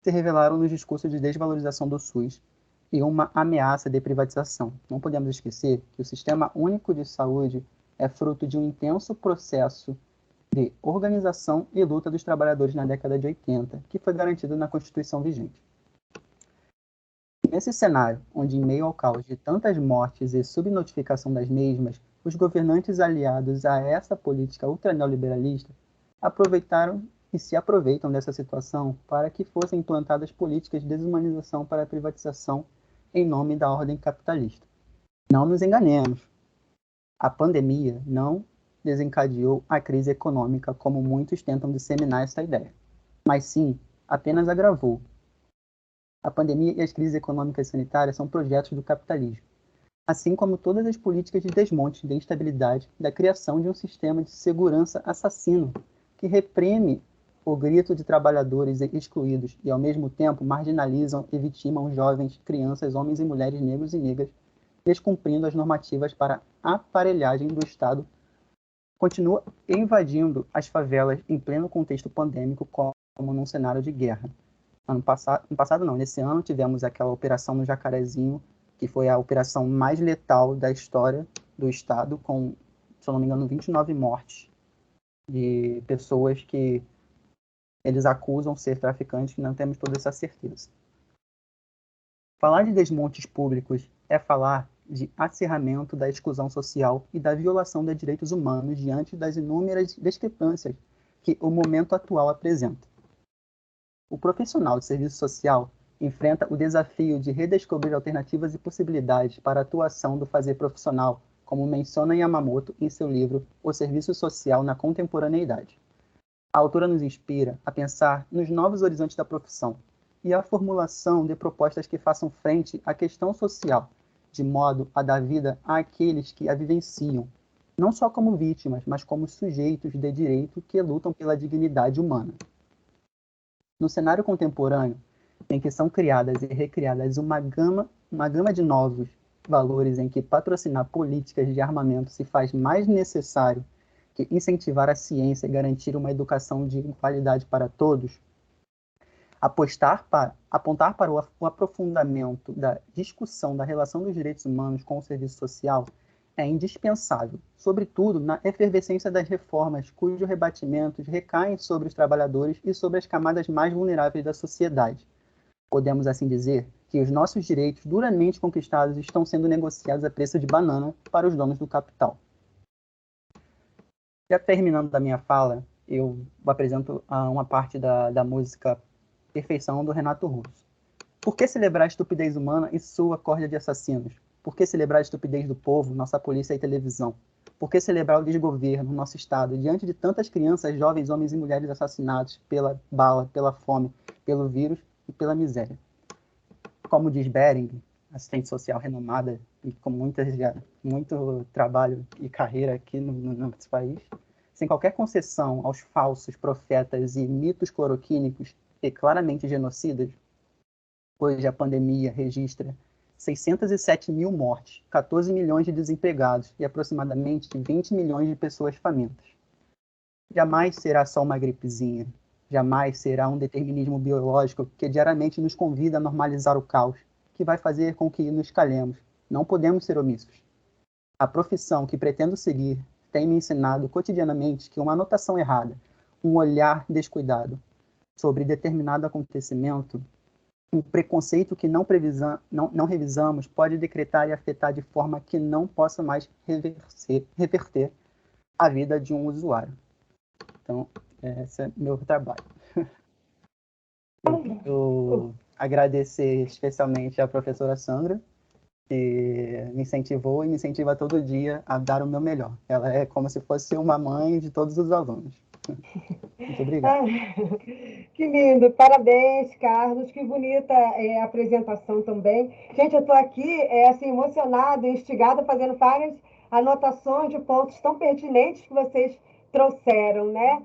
E: se revelaram nos discursos de desvalorização do SUS e uma ameaça de privatização. Não podemos esquecer que o Sistema Único de Saúde é fruto de um intenso processo de organização e luta dos trabalhadores na década de 80, que foi garantido na Constituição vigente. Nesse cenário, onde em meio ao caos de tantas mortes e subnotificação das mesmas, os governantes aliados a essa política ultraneoliberalista aproveitaram e se aproveitam dessa situação para que fossem implantadas políticas de desumanização para a privatização em nome da ordem capitalista. Não nos enganemos. A pandemia não desencadeou a crise econômica como muitos tentam disseminar essa ideia, mas sim apenas agravou. A pandemia e as crises econômicas e sanitárias são projetos do capitalismo, assim como todas as políticas de desmonte, de instabilidade, da criação de um sistema de segurança assassino que reprime o grito de trabalhadores excluídos e, ao mesmo tempo, marginalizam e vitimam jovens, crianças, homens e mulheres negros e negras, descumprindo as normativas para a aparelhagem do Estado, continua invadindo as favelas em pleno contexto pandêmico como num cenário de guerra. Nesse ano tivemos aquela operação no Jacarezinho, que foi a operação mais letal da história do Estado, com, se eu não me engano, 29 mortes de pessoas que eles acusam ser traficantes, que não temos toda essa certeza. Falar de desmontes públicos é falar de acirramento da exclusão social e da violação de direitos humanos diante das inúmeras discrepâncias que o momento atual apresenta. O profissional de serviço social enfrenta o desafio de redescobrir alternativas e possibilidades para a atuação do fazer profissional, como menciona Yamamoto em seu livro O Serviço Social na Contemporaneidade. A autora nos inspira a pensar nos novos horizontes da profissão e a formulação de propostas que façam frente à questão social, de modo a dar vida àqueles que a vivenciam, não só como vítimas, mas como sujeitos de direito que lutam pela dignidade humana. No cenário contemporâneo, em que são criadas e recriadas uma gama de novos valores em que patrocinar políticas de armamento se faz mais necessário que incentivar a ciência e garantir uma educação de qualidade para todos, apontar para o aprofundamento da discussão da relação dos direitos humanos com o serviço social é indispensável, sobretudo na efervescência das reformas cujos rebatimentos recaem sobre os trabalhadores e sobre as camadas mais vulneráveis da sociedade. Podemos assim dizer que os nossos direitos duramente conquistados estão sendo negociados a preço de banana para os donos do capital. Já terminando da minha fala, eu apresento uma parte da música Perfeição, do Renato Russo. Por que celebrar a estupidez humana e sua corda de assassinos? Por que celebrar a estupidez do povo, nossa polícia e televisão? Por que celebrar o desgoverno, nosso Estado, diante de tantas crianças, jovens, homens e mulheres assassinados pela bala, pela fome, pelo vírus e pela miséria? Como diz Bering, assistente social renomada e com muito trabalho e carreira aqui no nosso país, sem qualquer concessão aos falsos profetas e mitos cloroquínicos e claramente genocidas, hoje a pandemia registra 607 mil mortes, 14 milhões de desempregados e aproximadamente 20 milhões de pessoas famintas. Jamais será só uma gripezinha. Jamais será um determinismo biológico que diariamente nos convida a normalizar o caos, que vai fazer com que nos calemos. Não podemos ser omissos. A profissão que pretendo seguir tem me ensinado cotidianamente que uma anotação errada, um olhar descuidado sobre determinado acontecimento, um preconceito que não revisamos pode decretar e afetar de forma que não possa mais reverter a vida de um usuário. Então, esse é meu trabalho. Eu agradecer especialmente à professora Sandra, que me incentivou e me incentiva todo dia a dar o meu melhor. Ela é como se fosse uma mãe de todos os alunos. Muito obrigado.
A: Que lindo, parabéns, Carlos, que bonita a apresentação também. Gente, eu estou aqui assim, emocionada, instigada, fazendo várias anotações de pontos tão pertinentes que vocês trouxeram, né?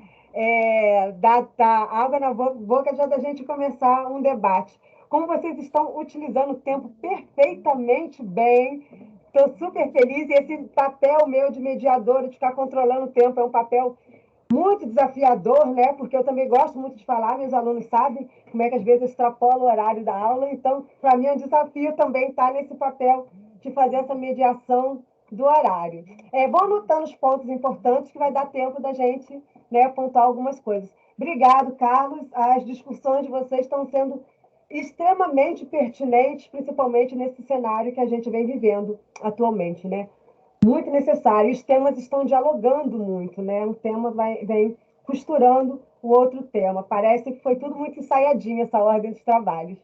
A: Dá água na boca já da gente começar um debate. Como vocês estão utilizando o tempo perfeitamente bem, estou super feliz, e esse papel meu de mediadora, de ficar controlando o tempo, é um papel muito desafiador, né? Porque eu também gosto muito de falar, meus alunos sabem como é que às vezes eu extrapolo o horário da aula, então, para mim é um desafio também estar nesse papel de fazer essa mediação do horário. Vou anotando os pontos importantes que vai dar tempo da gente, né, apontar algumas coisas. Obrigado, Carlos. As discussões de vocês estão sendo extremamente pertinentes, principalmente nesse cenário que a gente vem vivendo atualmente, né? Muito necessário. Os temas estão dialogando muito, né? Um tema vem costurando o outro tema. Parece que foi tudo muito ensaiadinho essa ordem de trabalhos.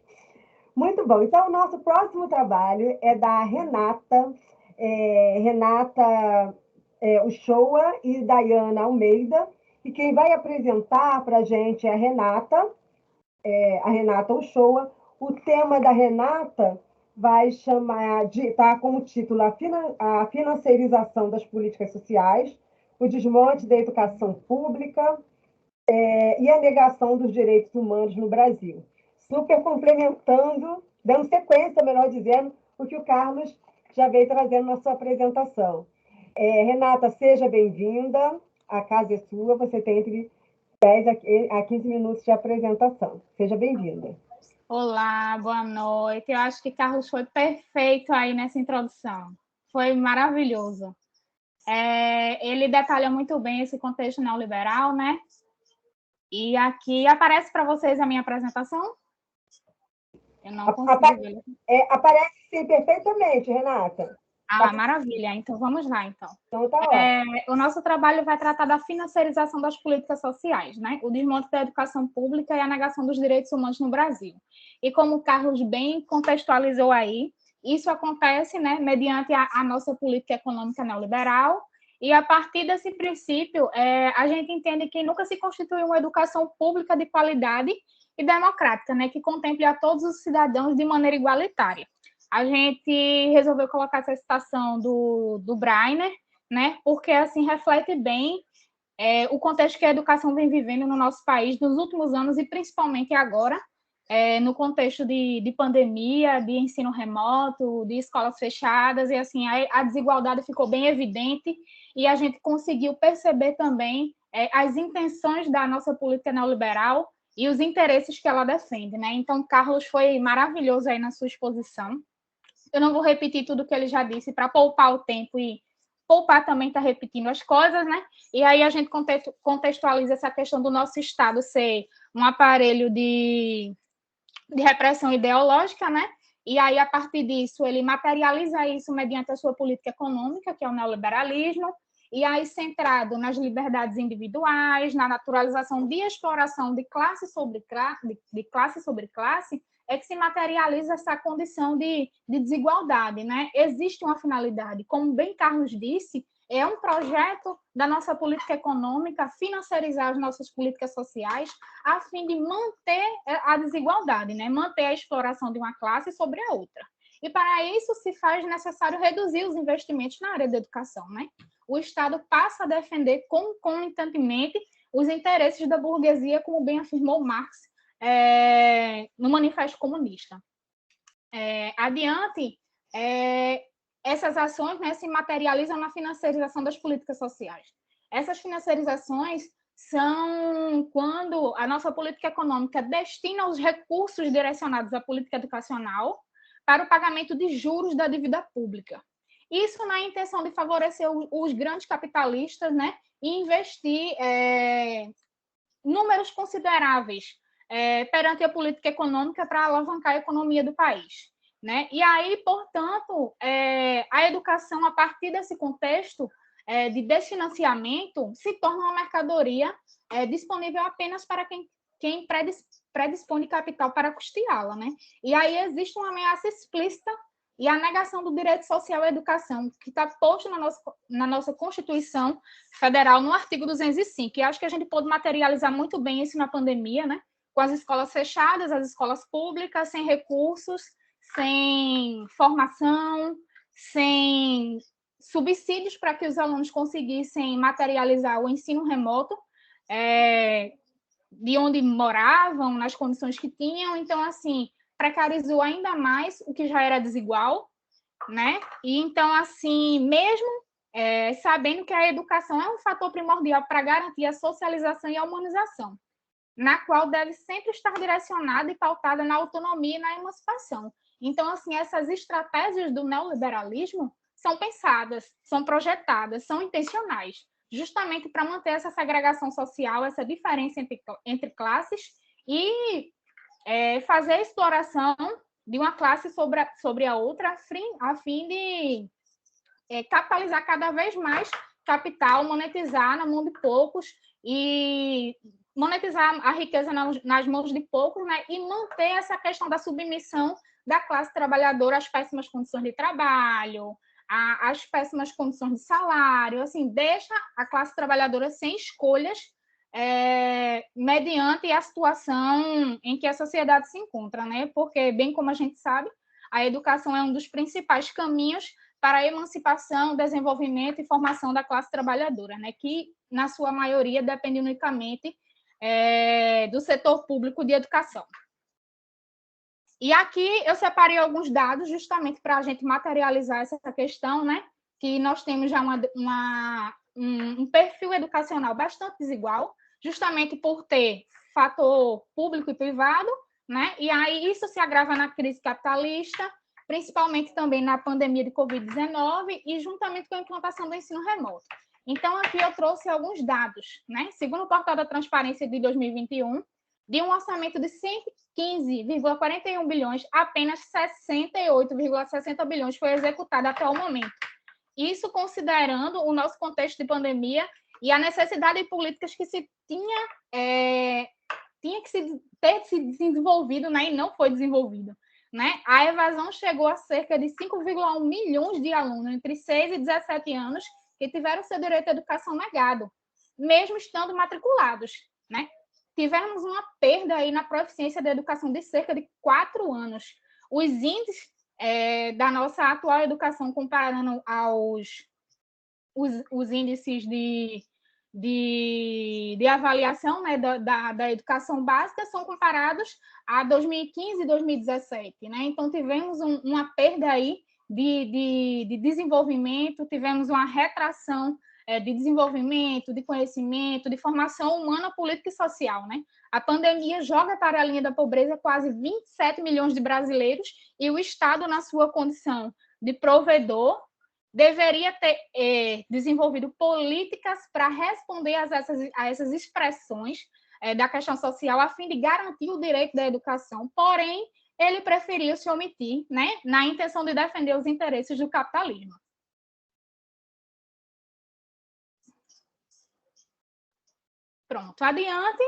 A: Muito bom. Então, o nosso próximo trabalho é da Renata, Renata Uchoa e Dayana Almeida. E quem vai apresentar para a gente é a Renata Uchoa. O tema da Renata vai chamar tá como título a financiarização das políticas sociais, o desmonte da educação pública e a negação dos direitos humanos no Brasil. Super complementando, dando sequência, melhor dizendo, o que o Carlos já veio trazendo na sua apresentação. Renata, seja bem-vinda, a casa é sua, você tem entre 10 a 15 minutos de apresentação. Seja bem-vinda.
F: Olá, boa noite. Eu acho que Carlos foi perfeito aí nessa introdução. Foi maravilhoso. Ele detalha muito bem esse contexto neoliberal, né? E aqui aparece para vocês a minha apresentação? Eu não consigo ver.
A: Aparece sim, perfeitamente, Renata.
F: Maravilha. Então, vamos lá, então.
A: Então, tá
F: o nosso trabalho vai tratar da financiarização das políticas sociais, né? O desmonte da educação pública e a negação dos direitos humanos no Brasil. E como o Carlos bem contextualizou aí, isso acontece, né, mediante a nossa política econômica neoliberal, e a partir desse princípio, a gente entende que nunca se constituiu uma educação pública de qualidade e democrática, né, que contemple a todos os cidadãos de maneira igualitária. A gente resolveu colocar essa citação do Breiner, né, porque assim reflete bem o contexto que a educação vem vivendo no nosso país nos últimos anos e principalmente agora, no contexto de pandemia, de ensino remoto, de escolas fechadas, e assim a desigualdade ficou bem evidente e a gente conseguiu perceber também as intenções da nossa política neoliberal e os interesses que ela defende, né? Então, Carlos foi maravilhoso aí na sua exposição. Eu não vou repetir tudo que ele já disse para poupar o tempo e poupar também está repetindo as coisas, né? E aí a gente contextualiza essa questão do nosso Estado ser um aparelho de repressão ideológica, né? E aí, a partir disso, ele materializa isso mediante a sua política econômica, que é o neoliberalismo, e aí centrado nas liberdades individuais, na naturalização de exploração de classe sobre classe, é que se materializa essa condição de desigualdade, né? Existe uma finalidade, como bem Carlos disse, é um projeto da nossa política econômica financiarizar as nossas políticas sociais a fim de manter a desigualdade, né? Manter a exploração de uma classe sobre a outra. E para isso se faz necessário reduzir os investimentos na área da educação, né? O Estado passa a defender concomitantemente os interesses da burguesia, como bem afirmou Marx no Manifesto Comunista. Adiante, essas ações, né, se materializam na financiarização das políticas sociais. Essas financiarizações são quando a nossa política econômica destina os recursos direcionados à política educacional para o pagamento de juros da dívida pública. Isso na intenção de favorecer os grandes capitalistas, né, e investir números consideráveis perante a política econômica para alavancar a economia do país, né? E aí, portanto, a educação, a partir desse contexto de desfinanciamento, se torna uma mercadoria disponível apenas para quem predispõe capital para custeá-la, né? E aí existe uma ameaça explícita e a negação do direito social à educação, que está posto na nossa Constituição Federal, no artigo 205. E acho que a gente pôde materializar muito bem isso na pandemia, né? Com as escolas fechadas, as escolas públicas, sem recursos, sem formação, sem subsídios para que os alunos conseguissem materializar o ensino remoto de onde moravam, nas condições que tinham. Então, assim, precarizou ainda mais o que já era desigual, né? E então, assim, mesmo sabendo que a educação é um fator primordial para garantir a socialização e a humanização, na qual deve sempre estar direcionada e pautada na autonomia e na emancipação. Então, assim, essas estratégias do neoliberalismo são pensadas, são projetadas, são intencionais, justamente para manter essa segregação social, essa diferença entre classes e fazer a exploração de uma classe sobre a outra, a fim de capitalizar cada vez mais capital, monetizar na mão de poucos e monetizar a riqueza nas mãos de poucos, né? E manter essa questão da submissão da classe trabalhadora às péssimas condições de trabalho, às péssimas condições de salário, assim, deixa a classe trabalhadora sem escolhas mediante a situação em que a sociedade se encontra, né? Porque, bem como a gente sabe, a educação é um dos principais caminhos para a emancipação, desenvolvimento e formação da classe trabalhadora, né? Que, na sua maioria, depende unicamente do setor público de educação. E aqui eu separei alguns dados justamente para a gente materializar essa questão, né? Que nós temos já um perfil educacional bastante desigual, justamente por ter fator público e privado, né? E aí isso se agrava na crise capitalista, principalmente também na pandemia de Covid-19 e juntamente com a implantação do ensino remoto. Então, aqui eu trouxe alguns dados, né? Segundo o Portal da Transparência de 2021, de um orçamento de 115,41 bilhões, apenas 68,60 bilhões foi executado até o momento. Isso considerando o nosso contexto de pandemia e a necessidade de políticas que se tinha que ter se desenvolvido, né, e não foi desenvolvido. Né? A evasão chegou a cerca de 5,1 milhões de alunos entre 6 e 17 anos que tiveram seu direito à educação negado, mesmo estando matriculados. Né? Tivemos uma perda aí na proficiência da educação de cerca de 4 anos. Os índices da nossa atual educação, comparando os índices de avaliação, né, da educação básica, são comparados a 2015 e 2017. Né? Então, tivemos uma perda aí de desenvolvimento, tivemos uma retração de desenvolvimento, de conhecimento, de formação humana, política e social. Né? A pandemia joga para a linha da pobreza quase 27 milhões de brasileiros e o Estado, na sua condição de provedor, deveria ter desenvolvido políticas para responder a essas expressões da questão social, a fim de garantir o direito da educação. Porém, ele preferiu se omitir, né, na intenção de defender os interesses do capitalismo. Pronto, adiante,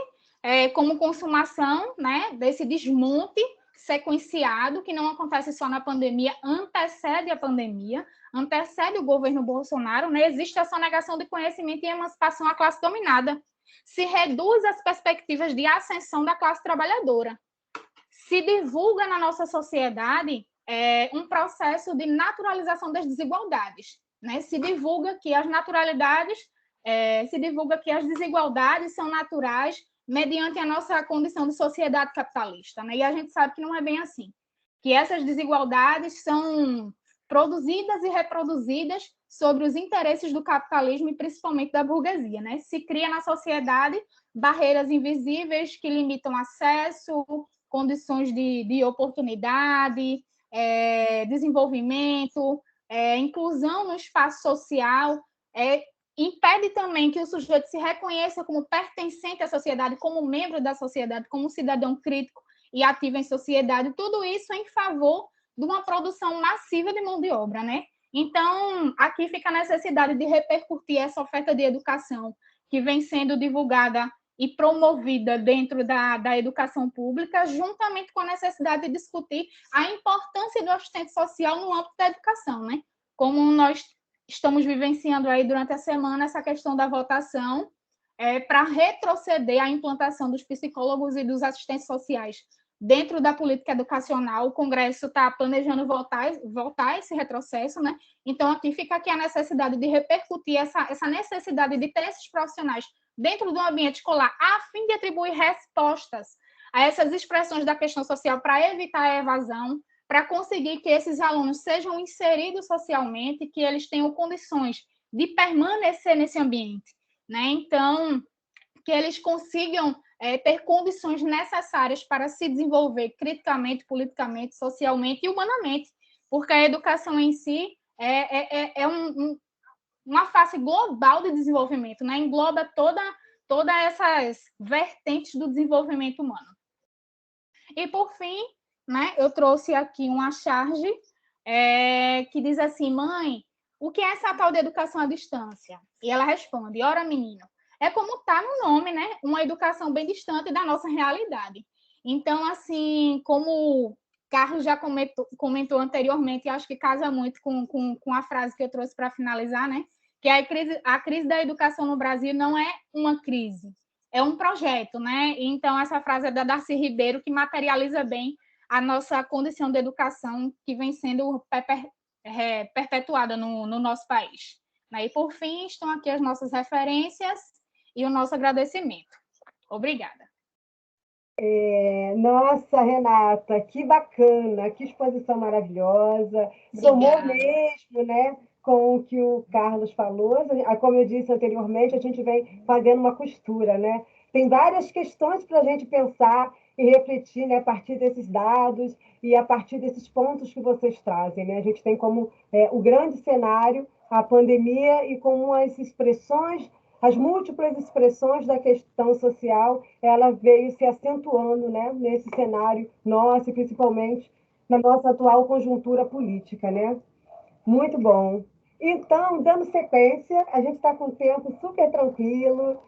F: como consumação, né, desse desmonte sequenciado, que não acontece só na pandemia, antecede a pandemia, antecede o governo Bolsonaro, né? Existe essa negação de conhecimento e emancipação à classe dominada. Se reduz as perspectivas de ascensão da classe trabalhadora. Se divulga na nossa sociedade um processo de naturalização das desigualdades. Né? Se divulga que as desigualdades são naturais mediante a nossa condição de sociedade capitalista. Né? E a gente sabe que não é bem assim. Que essas desigualdades são produzidas e reproduzidas sobre os interesses do capitalismo e principalmente da burguesia. Né? Se cria na sociedade barreiras invisíveis que limitam acesso, condições de oportunidade, desenvolvimento, inclusão no espaço social, impede também que o sujeito se reconheça como pertencente à sociedade, como membro da sociedade, como cidadão crítico e ativo em sociedade. Tudo isso em favor de uma produção massiva de mão de obra, né? Então, aqui fica a necessidade de repercutir essa oferta de educação que vem sendo divulgada e promovida dentro da educação pública, juntamente com a necessidade de discutir a importância do assistente social no âmbito da educação, né? Como nós estamos vivenciando aí durante a semana essa questão da votação para retroceder a implantação dos psicólogos e dos assistentes sociais dentro da política educacional. O Congresso está planejando voltar esse retrocesso, né? Então, aqui fica a necessidade de repercutir essa necessidade de ter esses profissionais dentro do ambiente escolar, a fim de atribuir respostas a essas expressões da questão social para evitar a evasão, para conseguir que esses alunos sejam inseridos socialmente, que eles tenham condições de permanecer nesse ambiente, né? Então, que eles consigam ter condições necessárias para se desenvolver criticamente, politicamente, socialmente e humanamente, porque a educação em si é uma face global de desenvolvimento, né? Engloba todas essas vertentes do desenvolvimento humano. E, por fim, né, eu trouxe aqui uma charge que diz assim: mãe, o que é essa tal de educação à distância? E ela responde: ora, menino, é como está no nome, né? Uma educação bem distante da nossa realidade. Então, assim, como o Carlos já comentou anteriormente, e acho que casa muito com a frase que eu trouxe para finalizar, né? Que a crise da educação no Brasil não é uma crise, é um projeto, né? Então, essa frase é da Darcy Ribeiro, que materializa bem a nossa condição de educação que vem sendo perpetuada no nosso país. E, por fim, estão aqui as nossas referências e o nosso agradecimento. Obrigada.
A: Nossa, Renata, que bacana, que exposição maravilhosa. Somou mesmo, né, com o que o Carlos falou. Como eu disse anteriormente, a gente vem fazendo uma costura, né? Tem várias questões para a gente pensar e refletir, né, a partir desses dados e a partir desses pontos que vocês trazem, né? A gente tem como o grande cenário a pandemia e como as expressões, as múltiplas expressões da questão social, ela veio se acentuando, né, nesse cenário nosso, e principalmente na nossa atual conjuntura política, né? Muito bom. Então, dando sequência, a gente está com o tempo super tranquilo,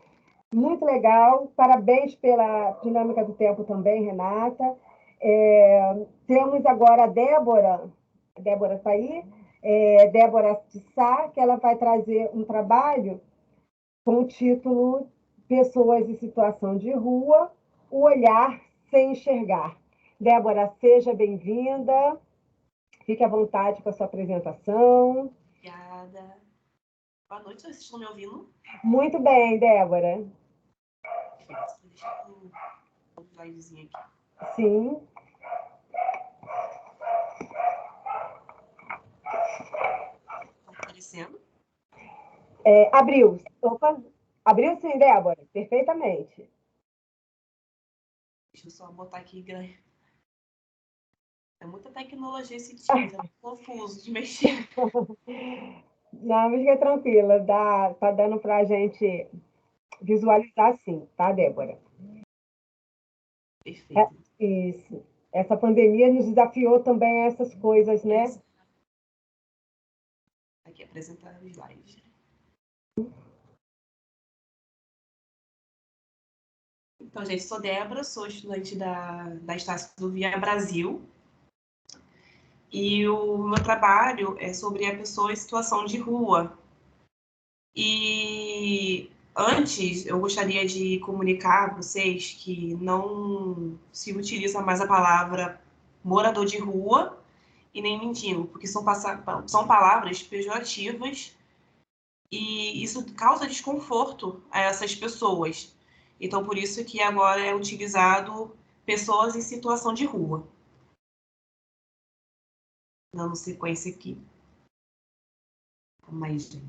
A: muito legal. Parabéns pela dinâmica do tempo também, Renata. Temos agora a Débora. A Débora está aí. Débora de Sá, que ela vai trazer um trabalho com o título Pessoas em Situação de Rua, o Olhar Sem Enxergar. Débora, seja bem-vinda. Fique à vontade com a sua apresentação.
G: Obrigada. Boa noite, vocês estão me ouvindo?
A: Muito bem, Débora.
G: Deixa eu um slidezinho aqui.
A: Sim.
G: Está aparecendo?
A: Abriu. Opa, abriu sim, Débora. Perfeitamente.
G: Deixa eu só botar aqui. É muita tecnologia esse Teams, é muito confuso de mexer.
A: Não, mas fica tranquila. Tá dando para a gente visualizar sim, tá, Débora?
G: Perfeito.
A: Isso. Essa pandemia nos desafiou também a essas coisas, né?
G: Aqui, apresentar os slides. Então, gente, sou Débora, sou estudante da Estácio do Via Brasil. E o meu trabalho é sobre a pessoa em situação de rua. E antes, eu gostaria de comunicar a vocês que não se utiliza mais a palavra morador de rua e nem mendigo, porque são palavras pejorativas e isso causa desconforto a essas pessoas. Então, por isso que agora é utilizado pessoas em situação de rua. Dando sequência aqui. Calma aí, gente.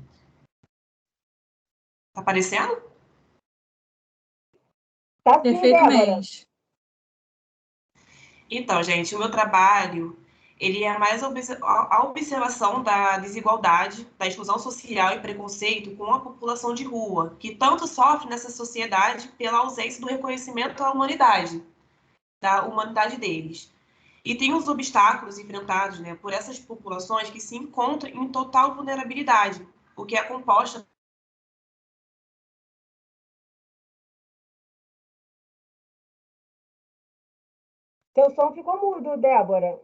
G: Tá aparecendo?
A: Tá sim, Débora.
G: Então, gente, o meu trabalho ele é mais a observação da desigualdade, da exclusão social e preconceito com a população de rua, que tanto sofre nessa sociedade pela ausência do reconhecimento da humanidade deles. E tem os obstáculos enfrentados, né, por essas populações que se encontram em total vulnerabilidade, o que é composta.
A: Seu som ficou mudo, Débora.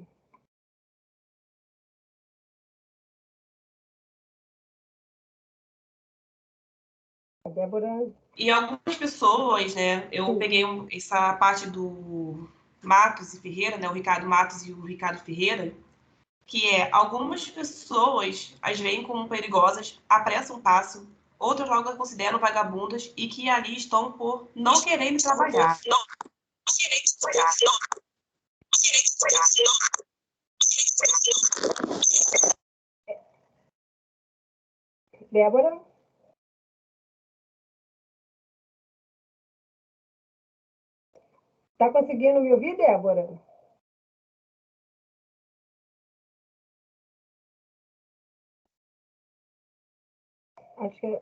A: A Débora...
G: E algumas pessoas, né, eu peguei essa parte do Matos e Ferreira, né, o Ricardo Matos e o Ricardo Ferreira, que é algumas pessoas as veem como perigosas, apressam o passo, outras logo as consideram vagabundas e que ali estão por não quererem trabalhar.
A: Débora? Está conseguindo me ouvir, Débora? Acho que...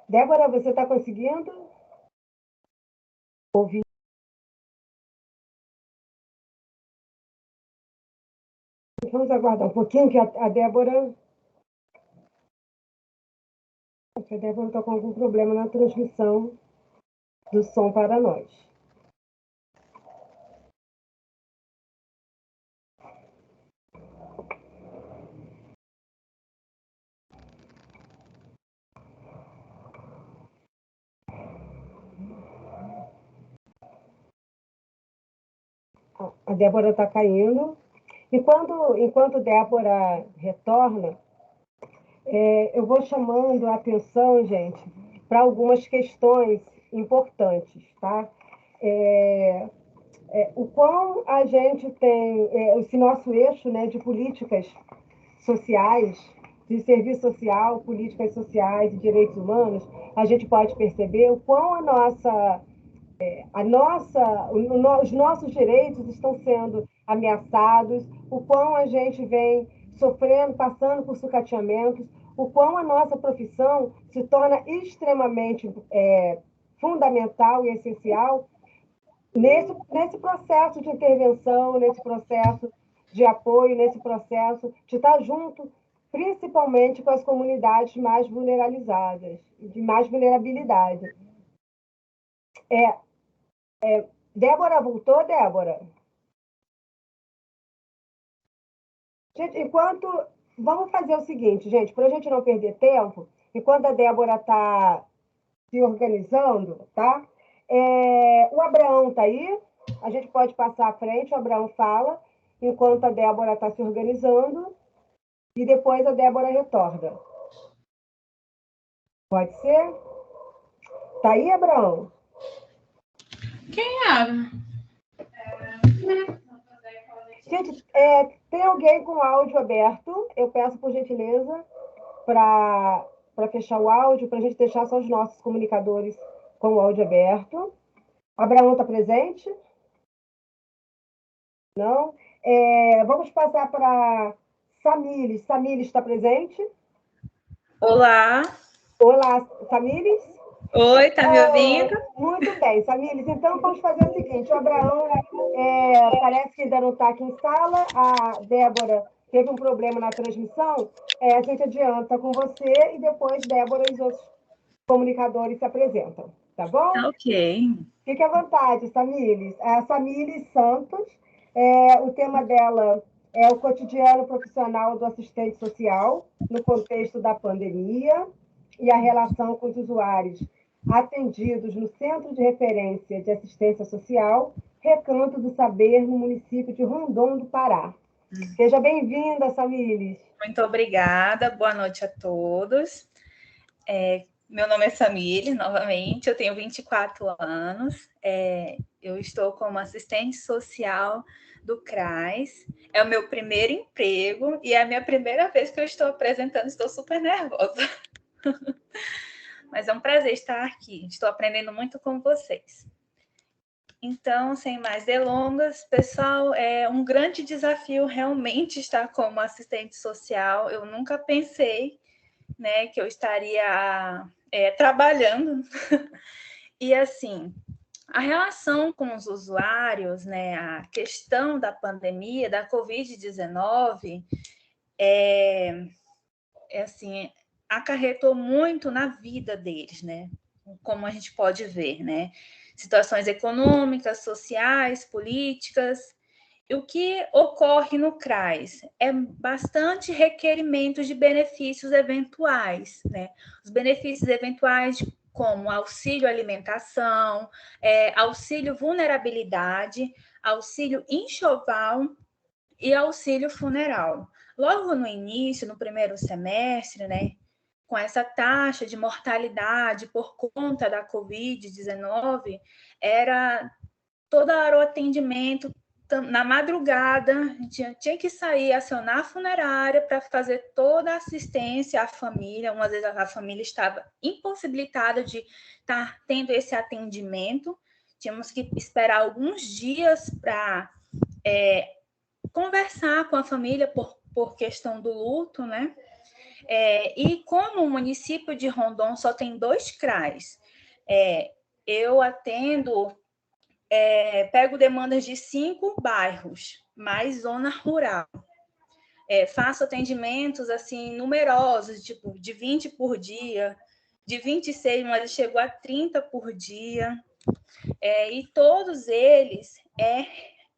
A: Débora, você está conseguindo ouvir? Vamos aguardar um pouquinho, que a Débora... Acho que a Débora está com algum problema na transmissão do som para nós. A Débora está caindo. Enquanto Débora retorna, eu vou chamando a atenção, gente, para algumas questões importantes, tá? O quão a gente tem, esse nosso eixo, né, de políticas sociais, de serviço social, políticas sociais e direitos humanos, a gente pode perceber o quão os nossos direitos estão sendo ameaçados, o quão a gente vem sofrendo, passando por sucateamentos, o quão a nossa profissão se torna extremamente fundamental e essencial nesse processo de intervenção, nesse processo de apoio, nesse processo de estar junto, principalmente com as comunidades mais vulnerabilizadas, de mais vulnerabilidade. Débora voltou, Débora? Gente, vamos fazer o seguinte, gente, para a gente não perder tempo, enquanto a Débora está se organizando, tá? O Abraão está aí, a gente pode passar à frente, o Abraão fala, enquanto a Débora está se organizando, e depois a Débora retorna. Pode ser? Tá aí, Abraão?
H: Quem abre?
A: Gente, tem alguém com áudio aberto? Eu peço, por gentileza, para fechar o áudio, para a gente deixar só os nossos comunicadores com o áudio aberto. Abraão está presente? Não? Vamos passar para Samires. Samires está presente?
H: Olá.
A: Olá, Samires?
H: Oi, tá me ouvindo?
A: Muito bem, Samires. Então, vamos fazer o seguinte. O Abraão parece que ainda não está aqui em sala. A Débora teve um problema na transmissão. A gente adianta com você e depois Débora e os outros comunicadores se apresentam. Tá bom?
H: Ok.
A: Fique à vontade, Samires. A Samires Santos, o tema dela é o cotidiano profissional do assistente social no contexto da pandemia e a relação com os usuários atendidos no Centro de Referência de Assistência Social, Recanto do Saber, no município de Rondon do Pará. Seja bem-vinda, Samires.
H: Muito obrigada, boa noite a todos. Meu nome é Samires, novamente, eu tenho 24 anos, eu estou como assistente social do CRAS, é o meu primeiro emprego e é a minha primeira vez que eu estou apresentando, estou super nervosa. Mas é um prazer estar aqui, estou aprendendo muito com vocês. Então, sem mais delongas, pessoal, é um grande desafio realmente estar como assistente social. Eu nunca pensei, né, que eu estaria trabalhando. E, assim, a relação com os usuários, né, a questão da pandemia, da Covid-19, assim, acarretou muito na vida deles, né? Como a gente pode ver, né? Situações econômicas, sociais, políticas. E o que ocorre no CRAS é bastante requerimento de benefícios eventuais, né? Os benefícios eventuais como auxílio alimentação, auxílio vulnerabilidade, auxílio enxoval e auxílio funeral. Logo no início, no primeiro semestre, né, com essa taxa de mortalidade por conta da Covid-19, era todo o atendimento na madrugada, tinha que sair, acionar a funerária para fazer toda a assistência à família. Uma vez a família estava impossibilitada de estar tendo esse atendimento. Tínhamos que esperar alguns dias para conversar com a família por questão do luto, né? E como o município de Rondon só tem 2 CRAs, eu atendo, pego demandas de 5 bairros, mais zona rural. Faço atendimentos assim numerosos, tipo de 20 por dia, de 26, mas chegou a 30 por dia. E todos eles,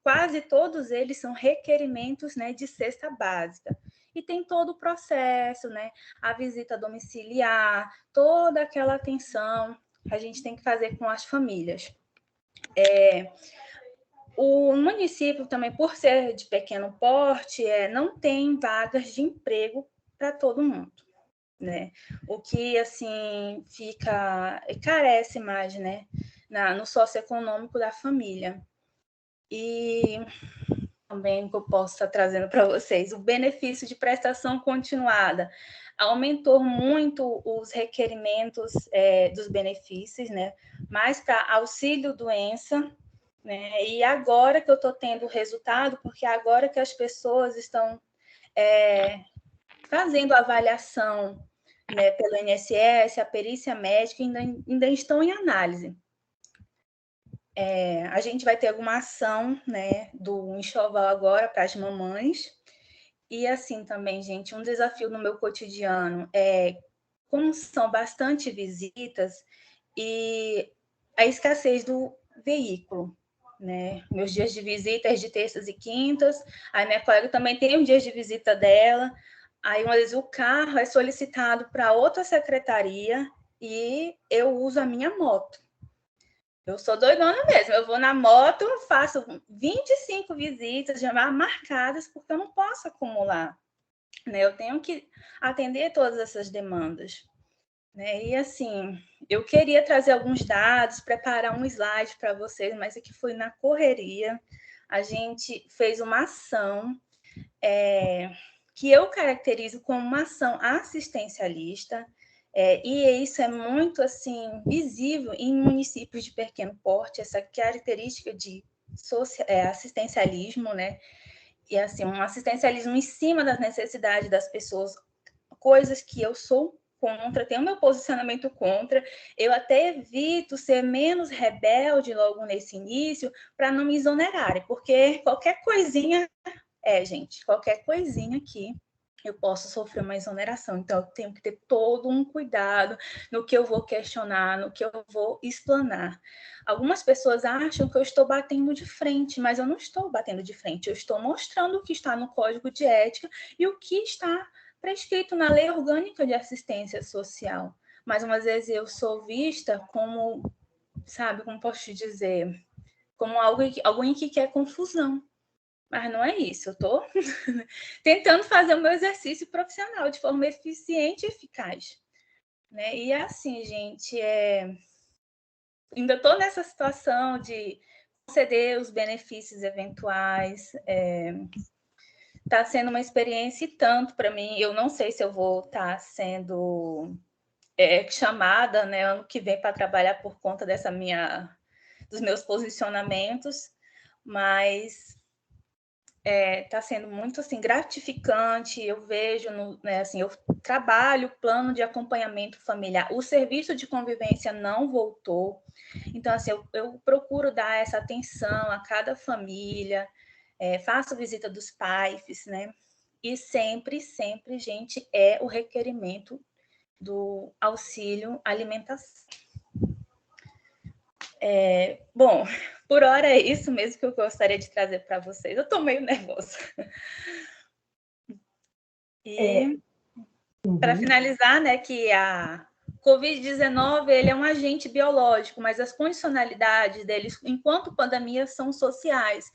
H: quase todos eles são requerimentos, né, de cesta básica. E tem todo o processo, né? A visita domiciliar, toda aquela atenção que a gente tem que fazer com as famílias. O município também, por ser de pequeno porte, não tem vagas de emprego para todo mundo, né? O que, assim, carece mais, né? No socioeconômico da família. E também que eu posso estar trazendo para vocês, o benefício de prestação continuada. Aumentou muito os requerimentos dos benefícios, né? Mais para auxílio-doença, né? E agora que eu estou tendo resultado, porque agora que as pessoas estão fazendo avaliação, né, pelo INSS, a perícia médica, ainda estão em análise. A gente vai ter alguma ação, né, do enxoval agora para as mamães. E assim também, gente, um desafio no meu cotidiano como são bastante visitas e a escassez do veículo, né? Meus dias de visita é de terças e quintas, aí minha colega também tem os dias de visita dela, aí uma vez o carro é solicitado para outra secretaria e eu uso a minha moto. Eu sou doidona mesmo, eu vou na moto, faço 25 visitas já marcadas, porque eu não posso acumular, né? Eu tenho que atender todas essas demandas, né? E assim, eu queria trazer alguns dados, preparar um slide para vocês, mas aqui foi na correria. A gente fez uma ação que eu caracterizo como uma ação assistencialista, e isso é muito assim visível em municípios de pequeno porte, essa característica de assistencialismo, né? E assim, um assistencialismo em cima das necessidades das pessoas, coisas que eu sou contra, tenho meu posicionamento contra. Eu até evito ser menos rebelde logo nesse início para não me exonerarem, porque qualquer coisinha, gente, qualquer coisinha aqui eu posso sofrer uma exoneração. Então, eu tenho que ter todo um cuidado no que eu vou questionar, no que eu vou explanar. Algumas pessoas acham que eu estou batendo de frente, mas eu não estou batendo de frente. Eu estou mostrando o que está no Código de Ética e o que está prescrito na Lei Orgânica de Assistência Social. Mas, umas vezes, eu sou vista como, sabe, como posso te dizer, como alguém que quer confusão. Mas não é isso, eu estou tentando fazer o meu exercício profissional de forma eficiente e eficaz, né? E assim, gente, ainda estou nessa situação de conceder os benefícios eventuais, está sendo uma experiência e tanto para mim. Eu não sei se eu vou estar sendo chamada, né, ano que vem para trabalhar por conta dos meus posicionamentos, mas está sendo muito assim gratificante. Eu vejo, né, assim, eu trabalho plano de acompanhamento familiar. O serviço de convivência não voltou, então assim eu procuro dar essa atenção a cada família, faço visita dos pais, né? E sempre, gente, o requerimento do auxílio alimentação. Bom, por hora é isso mesmo que eu gostaria de trazer para vocês. Eu estou meio nervosa. E para finalizar, né, que a Covid-19 ele é um agente biológico, mas as condicionalidades deles, enquanto pandemia, são sociais.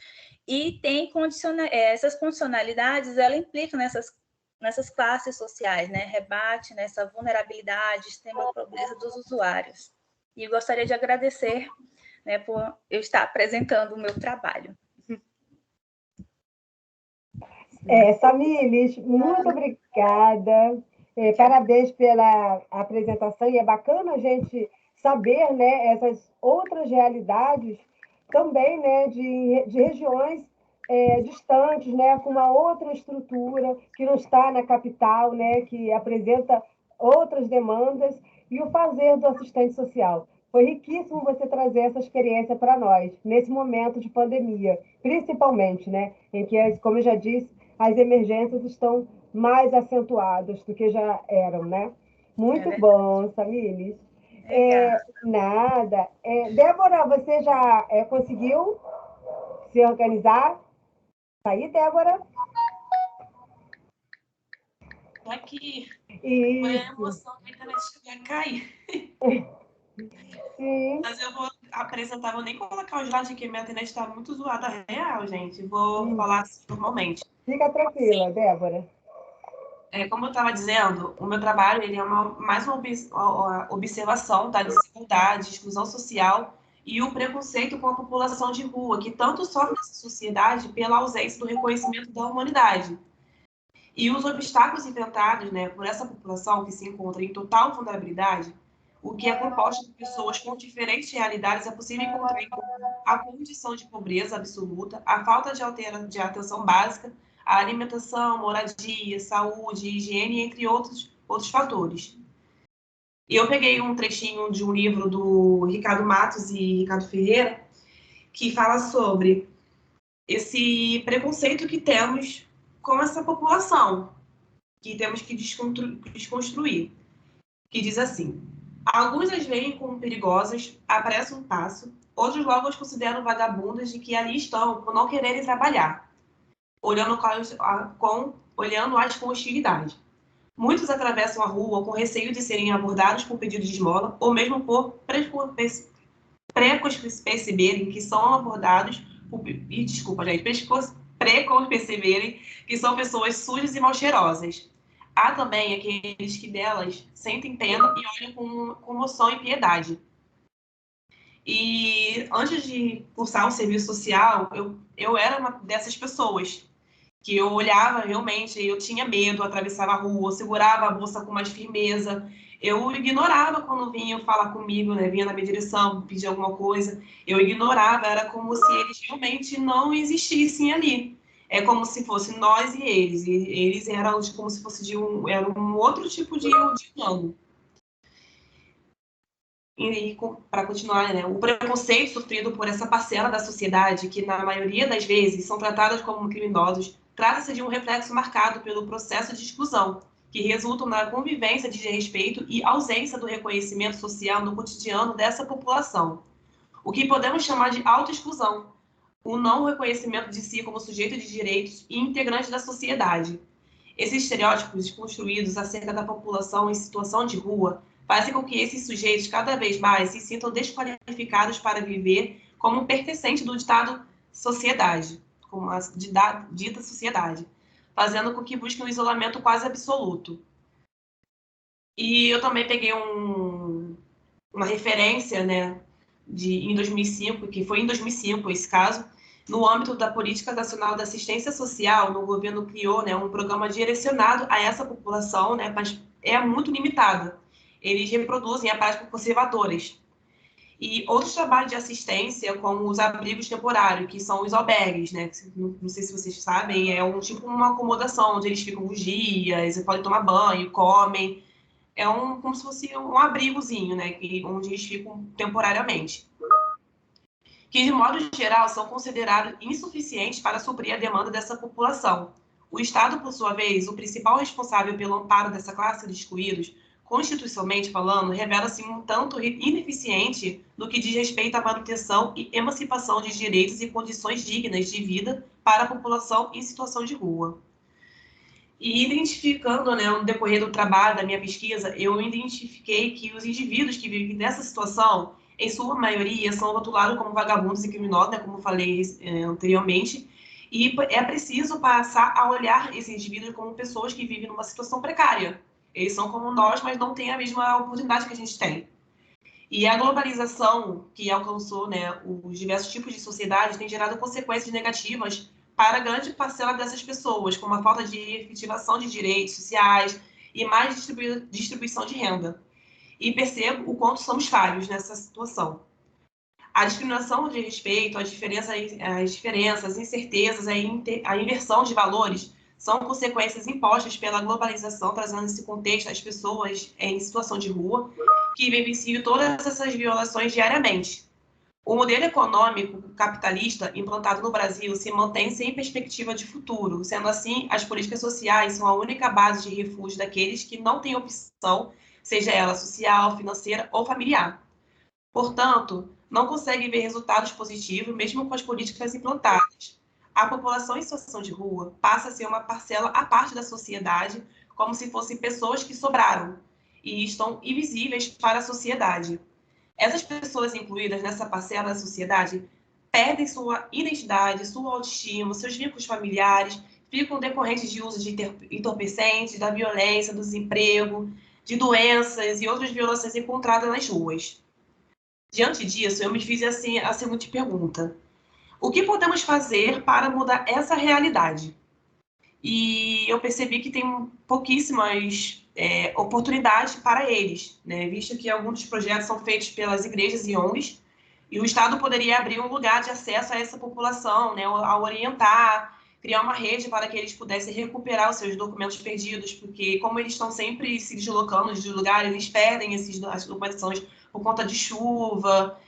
H: E tem essas condicionalidades, ela implica nessas classes sociais, né? Rebate nessa vulnerabilidade, extrema pobreza dos usuários. E gostaria de agradecer, né, por eu estar apresentando o meu trabalho.
A: Samílis, muito obrigada. Parabéns pela apresentação, e é bacana a gente saber, né, essas outras realidades também, né, de regiões distantes, né, com uma outra estrutura, que não está na capital, né, que apresenta outras demandas, e o fazer do assistente social. Foi riquíssimo você trazer essa experiência para nós, nesse momento de pandemia, principalmente, né, em que, como eu já disse, as emergências estão mais acentuadas do que já eram, né? Muito bom, Samílis. Nada. Débora, você já conseguiu se organizar? Tá aí, Débora?
G: Tô aqui.
A: Isso.
G: Foi a emoção que a internet ia cair.
A: Sim.
G: Mas eu vou apresentar, vou nem colocar os lados de que minha internet está muito zoada real, gente. Vou falar assim normalmente.
A: Fica tranquila, sim, Débora.
G: Como eu estava dizendo, o meu trabalho ele é mais uma observação da desigualdade, exclusão social e o preconceito com a população de rua, que tanto sofre nessa sociedade pela ausência do reconhecimento da humanidade. E os obstáculos enfrentados, né, por essa população que se encontra em total vulnerabilidade, o que é composto por pessoas com diferentes realidades, é possível encontrar a condição de pobreza absoluta, a falta de atenção básica, a alimentação, moradia, saúde, higiene, entre outros fatores. E eu peguei um trechinho de um livro do Ricardo Matos e Ricardo Ferreira, que fala sobre esse preconceito que temos com essa população, que temos que desconstruir. Que diz assim: alguns as veem como perigosas, apressam um passo, outros logo as consideram vagabundas de que ali estão por não quererem trabalhar, olhando-as com hostilidade. Muitos atravessam a rua com receio de serem abordados por pedido de esmola, ou mesmo por perceberem que são abordados perceberem que são pessoas sujas e mal cheirosas. Há também aqueles que delas sentem pena e olham com comoção e piedade. E antes de cursar o serviço social, eu era uma dessas pessoas que eu olhava realmente, eu tinha medo, atravessava a rua, segurava a bolsa com mais firmeza. Eu ignorava quando vinham falar comigo, né? Vinha na minha direção, pedir alguma coisa. Eu ignorava, era como se eles realmente não existissem ali. É como se fosse nós e eles. E eles eram como se fosse era um outro tipo de humano. E para continuar, né? O preconceito sofrido por essa parcela da sociedade, que na maioria das vezes são tratadas como criminosos, trata-se de um reflexo marcado pelo processo de exclusão, que resultam na convivência de desrespeito e ausência do reconhecimento social no cotidiano dessa população. O que podemos chamar de autoexclusão, o não reconhecimento de si como sujeito de direitos e integrante da sociedade. Esses estereótipos construídos acerca da população em situação de rua fazem com que esses sujeitos cada vez mais se sintam desqualificados para viver como pertencente do ditado sociedade, como a dita sociedade, fazendo com que busquem um isolamento quase absoluto. E eu também peguei uma referência, né, em 2005, que foi em 2005 esse caso, no âmbito da Política Nacional da Assistência Social, o governo criou, né, um programa direcionado a essa população, né, mas é muito limitada. Eles reproduzem a prática conservadoras. E outros trabalhos de assistência, como os abrigos temporários, que são os albergues, né? Não sei se vocês sabem, é uma acomodação onde eles ficam uns dias, podem tomar banho, comem. É como se fosse um abrigozinho, né? Onde eles ficam temporariamente. Que, de modo geral, são considerados insuficientes para suprir a demanda dessa população. O Estado, por sua vez, o principal responsável pelo amparo dessa classe de excluídos, constitucionalmente falando, revela-se um tanto ineficiente no que diz respeito à manutenção e emancipação de direitos e condições dignas de vida para a população em situação de rua. E identificando, né, no decorrer do trabalho, da minha pesquisa, eu identifiquei que os indivíduos que vivem nessa situação, em sua maioria, são rotulados como vagabundos e criminosos, né, como eu falei anteriormente, e é preciso passar a olhar esses indivíduos como pessoas que vivem numa situação precária. Eles são como nós, mas não têm a mesma oportunidade que a gente tem. E a globalização que alcançou, né, os diversos tipos de sociedades tem gerado consequências negativas para grande parcela dessas pessoas, como a falta de efetivação de direitos sociais e mais distribuição de renda. E percebo o quanto somos falhos nessa situação. A discriminação de respeito, as diferenças, as incertezas, a inversão de valores são consequências impostas pela globalização, trazendo nesse contexto as pessoas em situação de rua, que vivenciam todas essas violações diariamente. O modelo econômico capitalista implantado no Brasil se mantém sem perspectiva de futuro. Sendo assim, as políticas sociais são a única base de refúgio daqueles que não têm opção, seja ela social, financeira ou familiar. Portanto, não conseguem ver resultados positivos, mesmo com as políticas implantadas. A população em situação de rua passa a ser uma parcela à parte da sociedade, como se fossem pessoas que sobraram e estão invisíveis para a sociedade. Essas pessoas incluídas nessa parcela da sociedade perdem sua identidade, sua autoestima, seus vínculos familiares, ficam decorrentes de uso de entorpecentes, da violência, do desemprego, de doenças e outras violências encontradas nas ruas. Diante disso, eu me fiz assim, a seguinte pergunta: o que podemos fazer para mudar essa realidade? E eu percebi que tem pouquíssimas oportunidades para eles, né? Visto que alguns dos projetos são feitos pelas igrejas e ONGs, e o Estado poderia abrir um lugar de acesso a essa população, né? A orientar, criar uma rede para que eles pudessem recuperar os seus documentos perdidos, porque como eles estão sempre se deslocando de lugar, eles perdem as documentações por conta de chuva,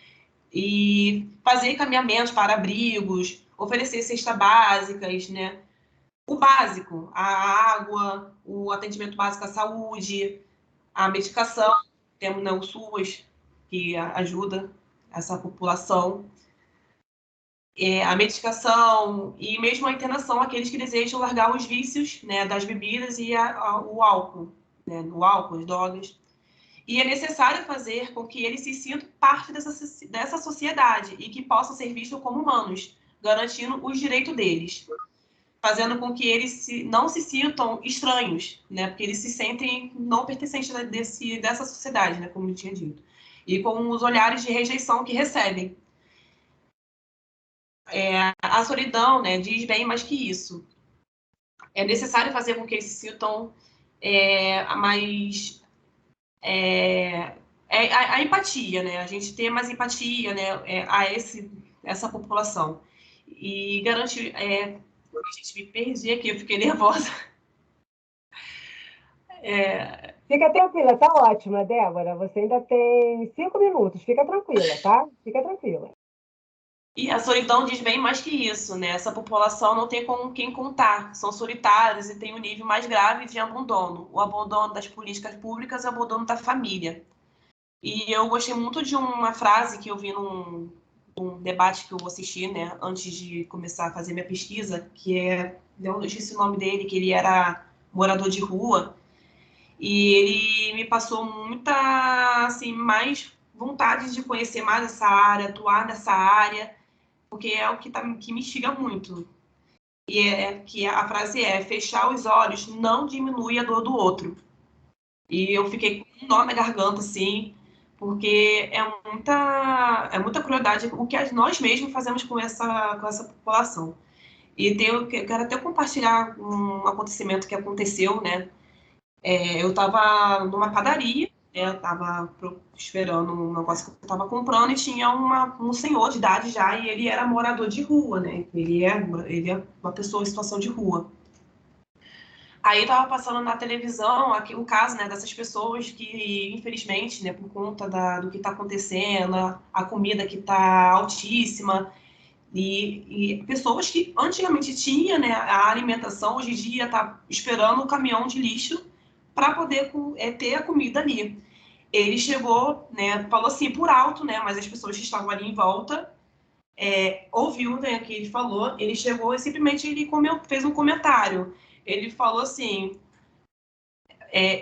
G: e fazer encaminhamentos para abrigos, oferecer cestas básicas, né? O básico, a água, o atendimento básico à saúde, a medicação, temos, né, o SUS, que ajuda essa população, a medicação e mesmo a internação, aqueles que desejam largar os vícios, né, das bebidas e o álcool, né, o álcool, as drogas. E é necessário fazer com que eles se sintam parte dessa sociedade e que possam ser vistos como humanos, garantindo os direitos deles, fazendo com que eles não se sintam estranhos, né? Porque eles se sentem não pertencentes dessa sociedade, né? Como eu tinha dito. E com os olhares de rejeição que recebem. A solidão, né, diz bem mais que isso. É necessário fazer com que eles se sintam mais... a empatia, né? A gente ter mais empatia, né, a essa população. E garantir... gente, me perdi aqui, eu fiquei nervosa.
A: Fica tranquila, tá ótima, Débora. Você ainda tem 5 minutos. Fica tranquila, tá? Fica tranquila.
G: E a solidão diz bem mais que isso, né? Essa população não tem com quem contar. São solitários e tem um nível mais grave de abandono. O abandono das políticas públicas e o abandono da família. E eu gostei muito de uma frase que eu vi num debate que eu assisti, né, antes de começar a fazer minha pesquisa, que eu esqueci o nome dele, que ele era morador de rua, e ele me passou muita, assim, mais vontade de conhecer mais essa área, atuar nessa área, porque é o que me instiga muito. E que a frase é: fechar os olhos não diminui a dor do outro. E eu fiquei com um nó na garganta, assim, porque é muita crueldade o que nós mesmos fazemos com essa população. E eu quero até compartilhar um acontecimento que aconteceu, né? Eu estava numa padaria, né? Eu estava esperando um negócio que eu estava comprando e tinha um senhor de idade já, e ele era morador de rua, né? Ele é uma pessoa em situação de rua. Aí estava passando na televisão aqui o caso, né, dessas pessoas que, infelizmente, né, por conta do que está acontecendo, a comida que está altíssima, e pessoas que antigamente tinham, né, a alimentação, hoje em dia está esperando o caminhão de lixo para poder ter a comida ali. Ele chegou, né, falou assim por alto, né, mas as pessoas que estavam ali em volta ouviu, né, que ele falou. Ele chegou e simplesmente fez um comentário. Ele falou assim: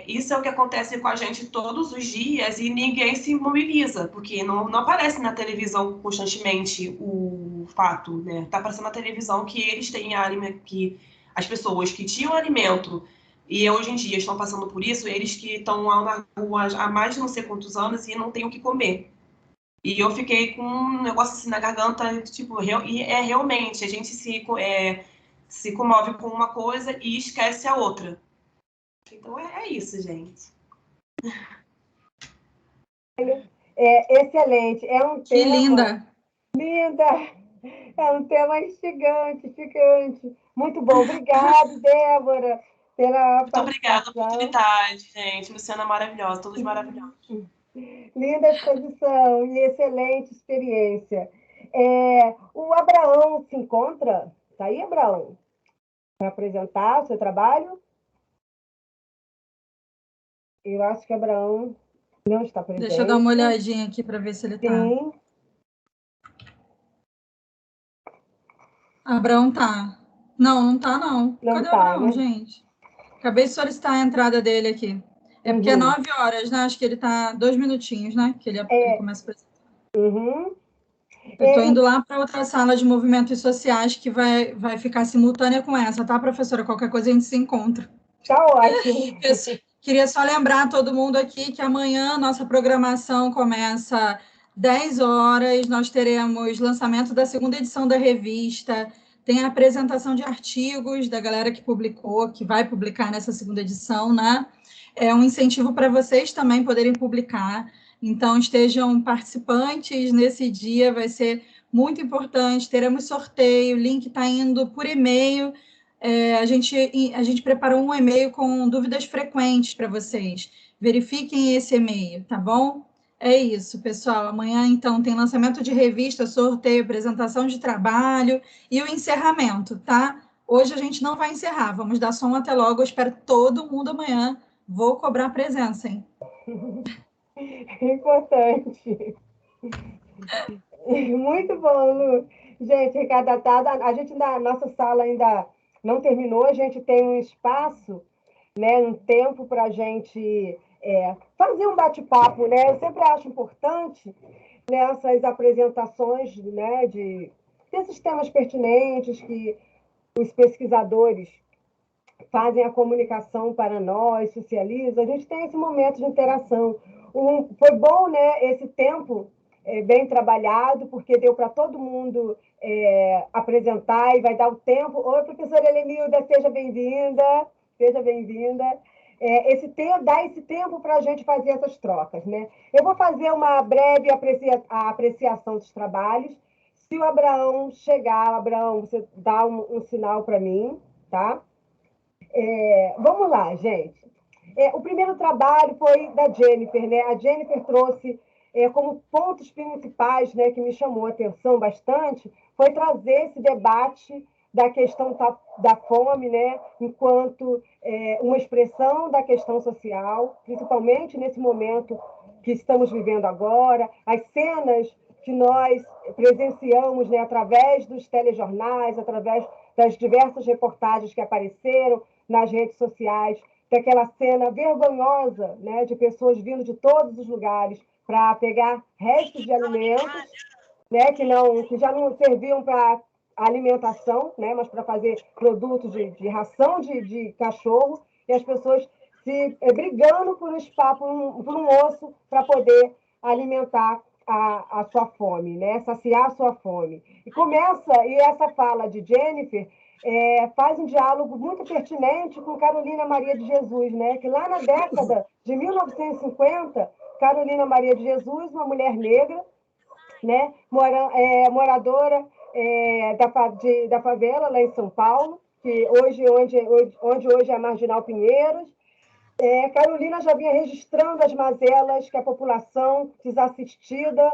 G: isso é o que acontece com a gente todos os dias e ninguém se mobiliza, porque não aparece na televisão constantemente o fato, né? Tá aparecendo na televisão que eles têm que as pessoas que tinham alimento e hoje em dia estão passando por isso, eles que estão na rua há mais de não sei quantos anos e não têm o que comer. E eu fiquei com um negócio assim na garganta, tipo, e realmente, a gente se comove com uma coisa e esquece a outra. Então é isso, gente.
A: Excelente. É um
I: Que
A: tema...
I: linda!
A: Linda! É um tema instigante. Muito bom. Obrigada, Débora, pela
G: Muito obrigada pela
A: participação.
G: oportunidade, gente. Luciana maravilhosa, todos maravilhosos.
A: Linda exposição e excelente experiência. O Abraão se encontra? Está aí, Abraão? Para apresentar o seu trabalho? Eu acho que Abraão não está presente.
I: Deixa eu dar uma olhadinha aqui para ver se ele está.
A: Sim.
I: Abraão tá. Não tá, não. Cadê o Abraão,
A: né?
I: gente? Acabei de solicitar a entrada dele aqui. É porque é 9 horas, né? Acho que ele tá 2 minutinhos, né? Que ele começa a apresentar. Eu estou indo lá para outra sala de movimentos sociais que vai ficar simultânea com essa, tá, professora? Qualquer coisa a gente se encontra.
A: Tá ótimo.
I: Queria só lembrar a todo mundo aqui que amanhã nossa programação começa 10 horas, nós teremos lançamento da segunda edição da revista, tem a apresentação de artigos da galera que publicou, que vai publicar nessa segunda edição, né? É um incentivo para vocês também poderem publicar, então estejam participantes nesse dia, vai ser muito importante, teremos sorteio, o link está indo por e-mail, a gente preparou um e-mail com dúvidas frequentes para vocês. Verifiquem esse e-mail, tá bom? É isso, pessoal. Amanhã, então, tem lançamento de revista, sorteio, apresentação de trabalho e o encerramento, tá? Hoje a gente não vai encerrar, vamos dar só um até logo. Eu espero todo mundo amanhã. Vou cobrar presença, hein?
A: Importante. Muito bom, Lu. Gente, recado datado. A gente, na nossa sala ainda não terminou, a gente tem um espaço, né, um tempo para a gente fazer um bate-papo, né? Eu sempre acho importante nessas apresentações, né, desses temas pertinentes que os pesquisadores fazem a comunicação para nós, socializam, a gente tem esse momento de interação. Foi bom, né, esse tempo bem trabalhado, porque deu para todo mundo apresentar e vai dar o tempo. Oi, professora Helenilda, seja bem-vinda. Seja bem-vinda. Dá esse tempo para a gente fazer essas trocas, né? Eu vou fazer uma breve apreciação dos trabalhos. Se o Abraão chegar, Abraão, você dá um sinal para mim, tá? Vamos lá, gente. O primeiro trabalho foi da Jennifer, né? A Jennifer trouxe como pontos principais, né, que me chamou a atenção bastante, foi trazer esse debate da questão da fome, né, enquanto uma expressão da questão social, principalmente nesse momento que estamos vivendo agora, as cenas que nós presenciamos, né, através dos telejornais, através das diversas reportagens que apareceram nas redes sociais, daquela cena vergonhosa, né, de pessoas vindo de todos os lugares para pegar restos de alimentos, né, que já não serviam para alimentação, né, mas para fazer produtos de ração de cachorro, e as pessoas se brigando por um osso para poder alimentar a sua fome, né, saciar a sua fome. E essa fala de Jennifer faz um diálogo muito pertinente com Carolina Maria de Jesus, né, que lá na década de 1950, Carolina Maria de Jesus, uma mulher negra, né, moradora da favela lá em São Paulo, que onde hoje é a Marginal Pinheiros. Carolina já vinha registrando as mazelas que a população desassistida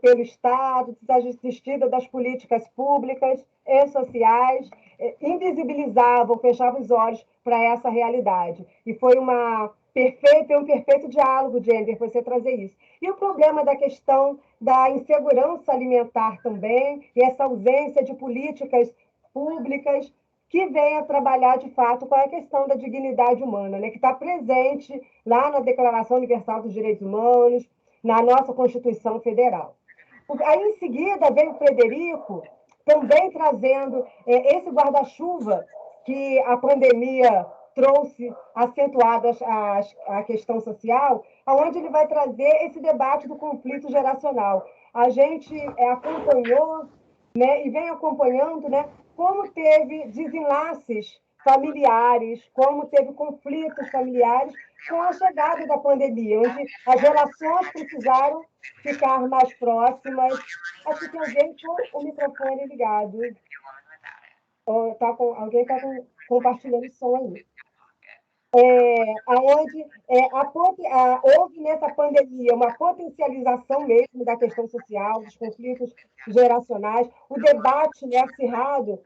A: pelo Estado, desassistida das políticas públicas e sociais, invisibilizavam, fechavam os olhos para essa realidade. E foi um perfeito diálogo, Jennifer, você trazer isso. E o problema da questão da insegurança alimentar também, e essa ausência de políticas públicas que venha trabalhar, de fato, com a questão da dignidade humana, né, que está presente lá na Declaração Universal dos Direitos Humanos, na nossa Constituição Federal. Aí, em seguida, vem o Frederico, também trazendo esse guarda-chuva que a pandemia trouxe, acentuado a questão social, onde ele vai trazer esse debate do conflito geracional. A gente acompanhou, né, e vem acompanhando, né, como teve desenlaces familiares, como teve conflitos familiares com a chegada da pandemia, onde as relações precisaram ficar mais próximas. Acho que tem alguém com o microfone ligado. Alguém está compartilhando som aí. Onde houve nessa pandemia uma potencialização mesmo da questão social, dos conflitos geracionais, o debate, né, acirrado,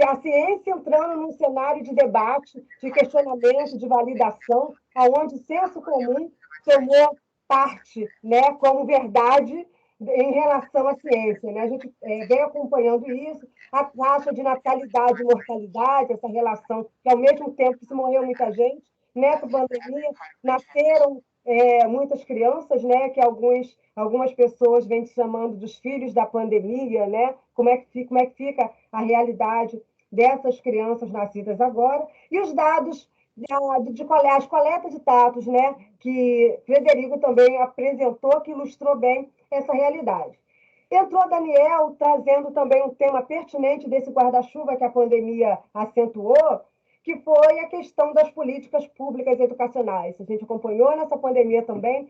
A: a ciência entrando num cenário de debate, de questionamento, de validação, onde o senso comum tomou parte, né, como verdade em relação à ciência. Né? A gente vem acompanhando isso, a taxa de natalidade e mortalidade, essa relação, que ao mesmo tempo que se morreu muita gente, nessa pandemia nasceram muitas crianças, né, que algumas pessoas vêm chamando dos filhos da pandemia, né? Como é que fica a realidade dessas crianças nascidas agora, e os dados as coletas de dados, né, que Frederico também apresentou, que ilustrou bem essa realidade. Entrou Daniel trazendo também um tema pertinente desse guarda-chuva que a pandemia acentuou, que foi a questão das políticas públicas educacionais. A gente acompanhou nessa pandemia também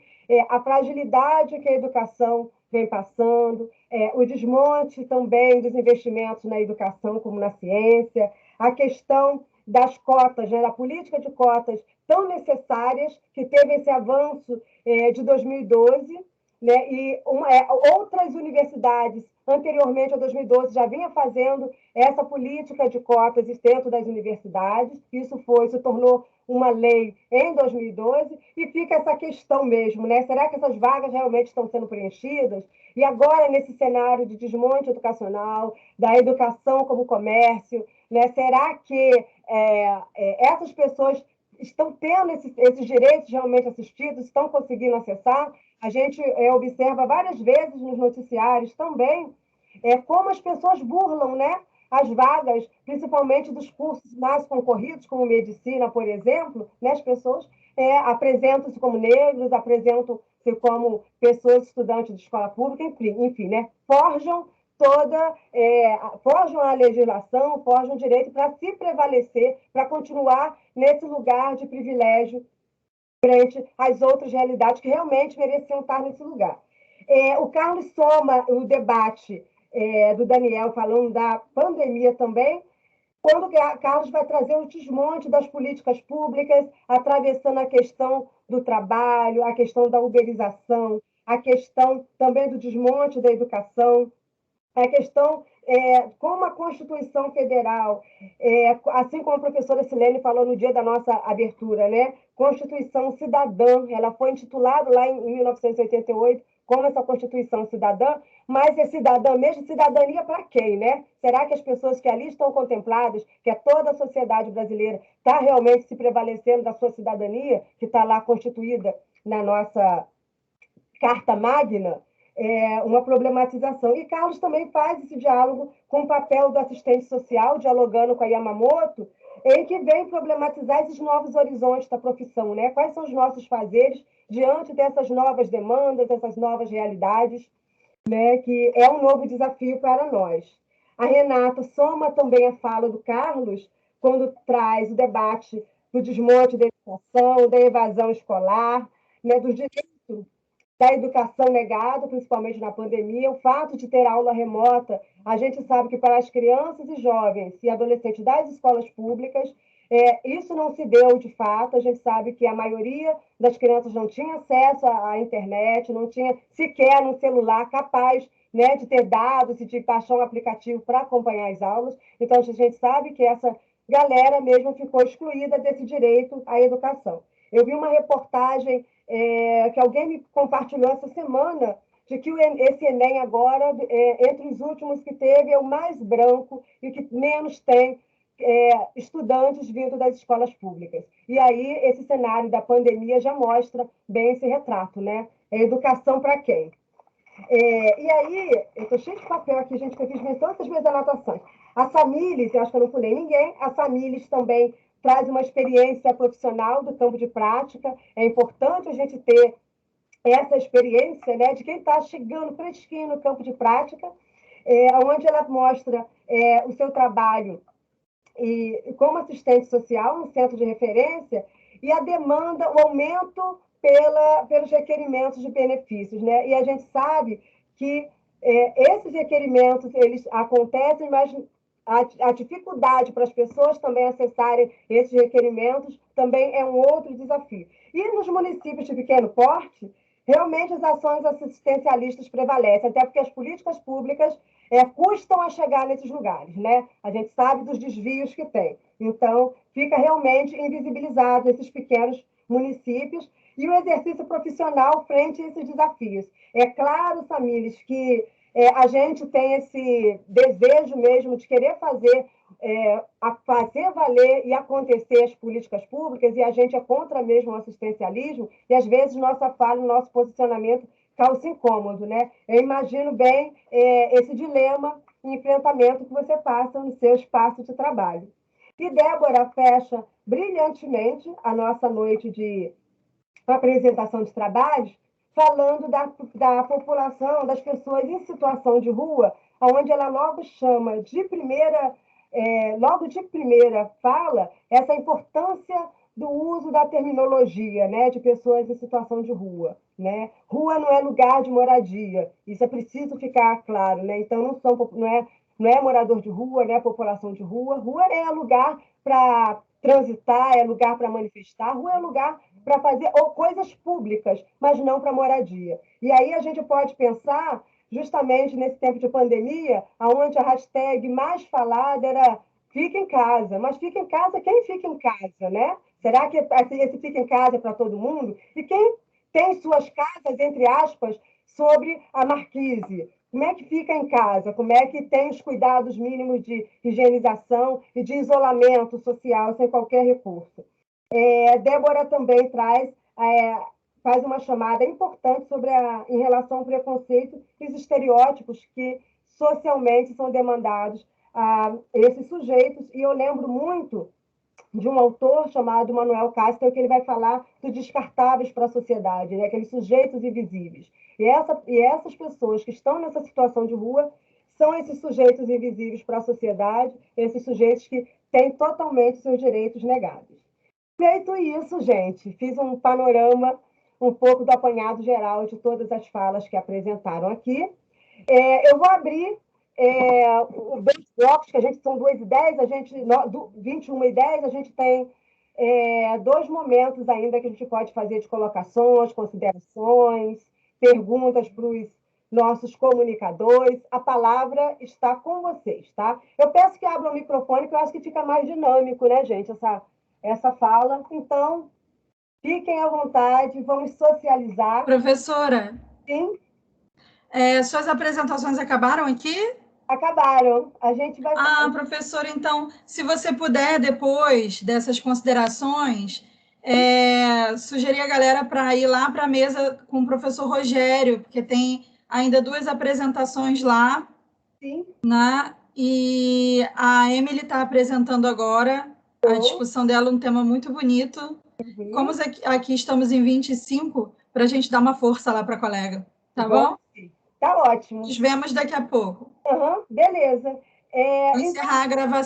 A: a fragilidade que a educação vem passando, o desmonte também dos investimentos na educação como na ciência, a questão das cotas, né, da política de cotas tão necessárias, que teve esse avanço de 2012, né, e outras universidades, anteriormente a 2012, já vinha fazendo essa política de cotas dentro das universidades. Isso se tornou uma lei em 2012, e fica essa questão mesmo, né? Será que essas vagas realmente estão sendo preenchidas? E agora, nesse cenário de desmonte educacional, da educação como comércio, né? Será que essas pessoas estão tendo esses direitos realmente assistidos, estão conseguindo acessar? A gente observa várias vezes nos noticiários também como as pessoas burlam, né, as vagas, principalmente dos cursos mais concorridos, como medicina, por exemplo, né, as pessoas apresentam-se como negros, apresentam-se como pessoas estudantes de escola pública, enfim, né, forjam a legislação, forjam o direito para se prevalecer, para continuar nesse lugar de privilégio frente às outras realidades que realmente mereciam estar nesse lugar. O Carlos soma o debate do Daniel falando da pandemia também, quando o Carlos vai trazer o desmonte das políticas públicas, atravessando a questão do trabalho, a questão da uberização, a questão também do desmonte da educação, a questão como a Constituição Federal, assim como a professora Silene falou no dia da nossa abertura, né? Constituição Cidadã, ela foi intitulada lá em 1988 como essa Constituição Cidadã, mas é cidadã mesmo, cidadania para quem, né? Será que as pessoas que ali estão contempladas, que é toda a sociedade brasileira, está realmente se prevalecendo da sua cidadania, que está lá constituída na nossa Carta Magna? Uma problematização. E Carlos também faz esse diálogo com o papel do assistente social, dialogando com a Yamamoto, em que vem problematizar esses novos horizontes da profissão, né? Quais são os nossos fazeres diante dessas novas demandas, dessas novas realidades, né? Que é um novo desafio para nós. A Renata soma também a fala do Carlos quando traz o debate do desmonte da educação, da evasão escolar, né? Dos direitos da educação negada, principalmente na pandemia, o fato de ter aula remota. A gente sabe que para as crianças e jovens e adolescentes das escolas públicas, isso não se deu de fato. A gente sabe que a maioria das crianças não tinha acesso à internet, não tinha sequer um celular capaz, né, de ter dados e de baixar um aplicativo para acompanhar as aulas. Então, a gente sabe que essa galera mesmo ficou excluída desse direito à educação. Eu vi uma reportagem que alguém me compartilhou essa semana, de que esse Enem agora, entre os últimos que teve, é o mais branco e que menos tem estudantes vindo das escolas públicas. E aí, esse cenário da pandemia já mostra bem esse retrato, né? Educação para quem? E aí, eu estou cheio de papel aqui, gente, que eu fiz todas as minhas anotações. A Samílis, eu acho que eu não pulei ninguém, a Samílis também traz uma experiência profissional do campo de prática. É importante a gente ter essa experiência, né, de quem está chegando fresquinho no campo de prática. onde ela mostra o seu trabalho e como assistente social, um centro de referência, e a demanda, o aumento pelos requerimentos de benefícios, né? E a gente sabe que esses requerimentos, eles acontecem, mas a dificuldade para as pessoas também acessarem esses requerimentos também é um outro desafio. E nos municípios de pequeno porte, realmente as ações assistencialistas prevalecem, até porque as políticas públicas custam a chegar nesses lugares, né? A gente sabe dos desvios que tem. Então, fica realmente invisibilizado esses pequenos municípios e o exercício profissional frente a esses desafios. É claro, Samílis, que a gente tem esse desejo mesmo de querer fazer valer e acontecer as políticas públicas, e a gente é contra mesmo o assistencialismo, e às vezes nossa fala, nosso posicionamento causa incômodo, né? Eu imagino bem esse dilema e enfrentamento que você passa no seu espaço de trabalho. E Débora fecha brilhantemente a nossa noite de apresentação de trabalhos, falando da população, das pessoas em situação de rua, onde ela logo chama logo de primeira fala, essa importância do uso da terminologia, né, de pessoas em situação de rua, né? Rua não é lugar de moradia, isso é preciso ficar claro, né? Então não é morador de rua, não é população de rua. Rua é lugar para transitar, é lugar para manifestar, rua é lugar para fazer coisas públicas, mas não para moradia. E aí a gente pode pensar, justamente nesse tempo de pandemia, onde a hashtag mais falada era fica em casa. Mas fica em casa, quem fica em casa, né? Será que esse fica em casa é para todo mundo? E quem tem suas casas, entre aspas, sobre a marquise? Como é que fica em casa? Como é que tem os cuidados mínimos de higienização e de isolamento social sem qualquer recurso? Débora também faz uma chamada importante em relação ao preconceito e os estereótipos que socialmente são demandados a esses sujeitos. E eu lembro muito de um autor chamado Manuel Castells, que ele vai falar dos descartáveis para a sociedade, né? Aqueles sujeitos invisíveis. E essas pessoas que estão nessa situação de rua são esses sujeitos invisíveis para a sociedade, esses sujeitos que têm totalmente seus direitos negados. Feito isso, gente, fiz um panorama, um pouco do apanhado geral de todas as falas que apresentaram aqui. Eu vou abrir dois blocos, que a gente são 2h10, 21h10, a gente tem 2 momentos ainda que a gente pode fazer de colocações, considerações, perguntas para os nossos comunicadores. A palavra está com vocês, tá? Eu peço que abram o microfone, que eu acho que fica mais dinâmico, né, gente, essa fala. Então, fiquem à vontade, vamos socializar.
I: Professora?
A: Sim?
I: Suas apresentações acabaram aqui?
A: Acabaram. A gente vai...
I: professora, então, se você puder, depois dessas considerações, sugerir a galera para ir lá para a mesa com o professor Rogério, porque tem ainda 2 apresentações lá.
A: Sim.
I: Né? E a Emily está apresentando agora a discussão dela, um tema muito bonito.
A: Uhum.
I: Como aqui estamos em 25, para a gente dar uma força lá para a colega. Tá bom?
A: Tá ótimo.
I: Nos vemos daqui a pouco.
A: Beleza.
I: Vou encerrar a gravação.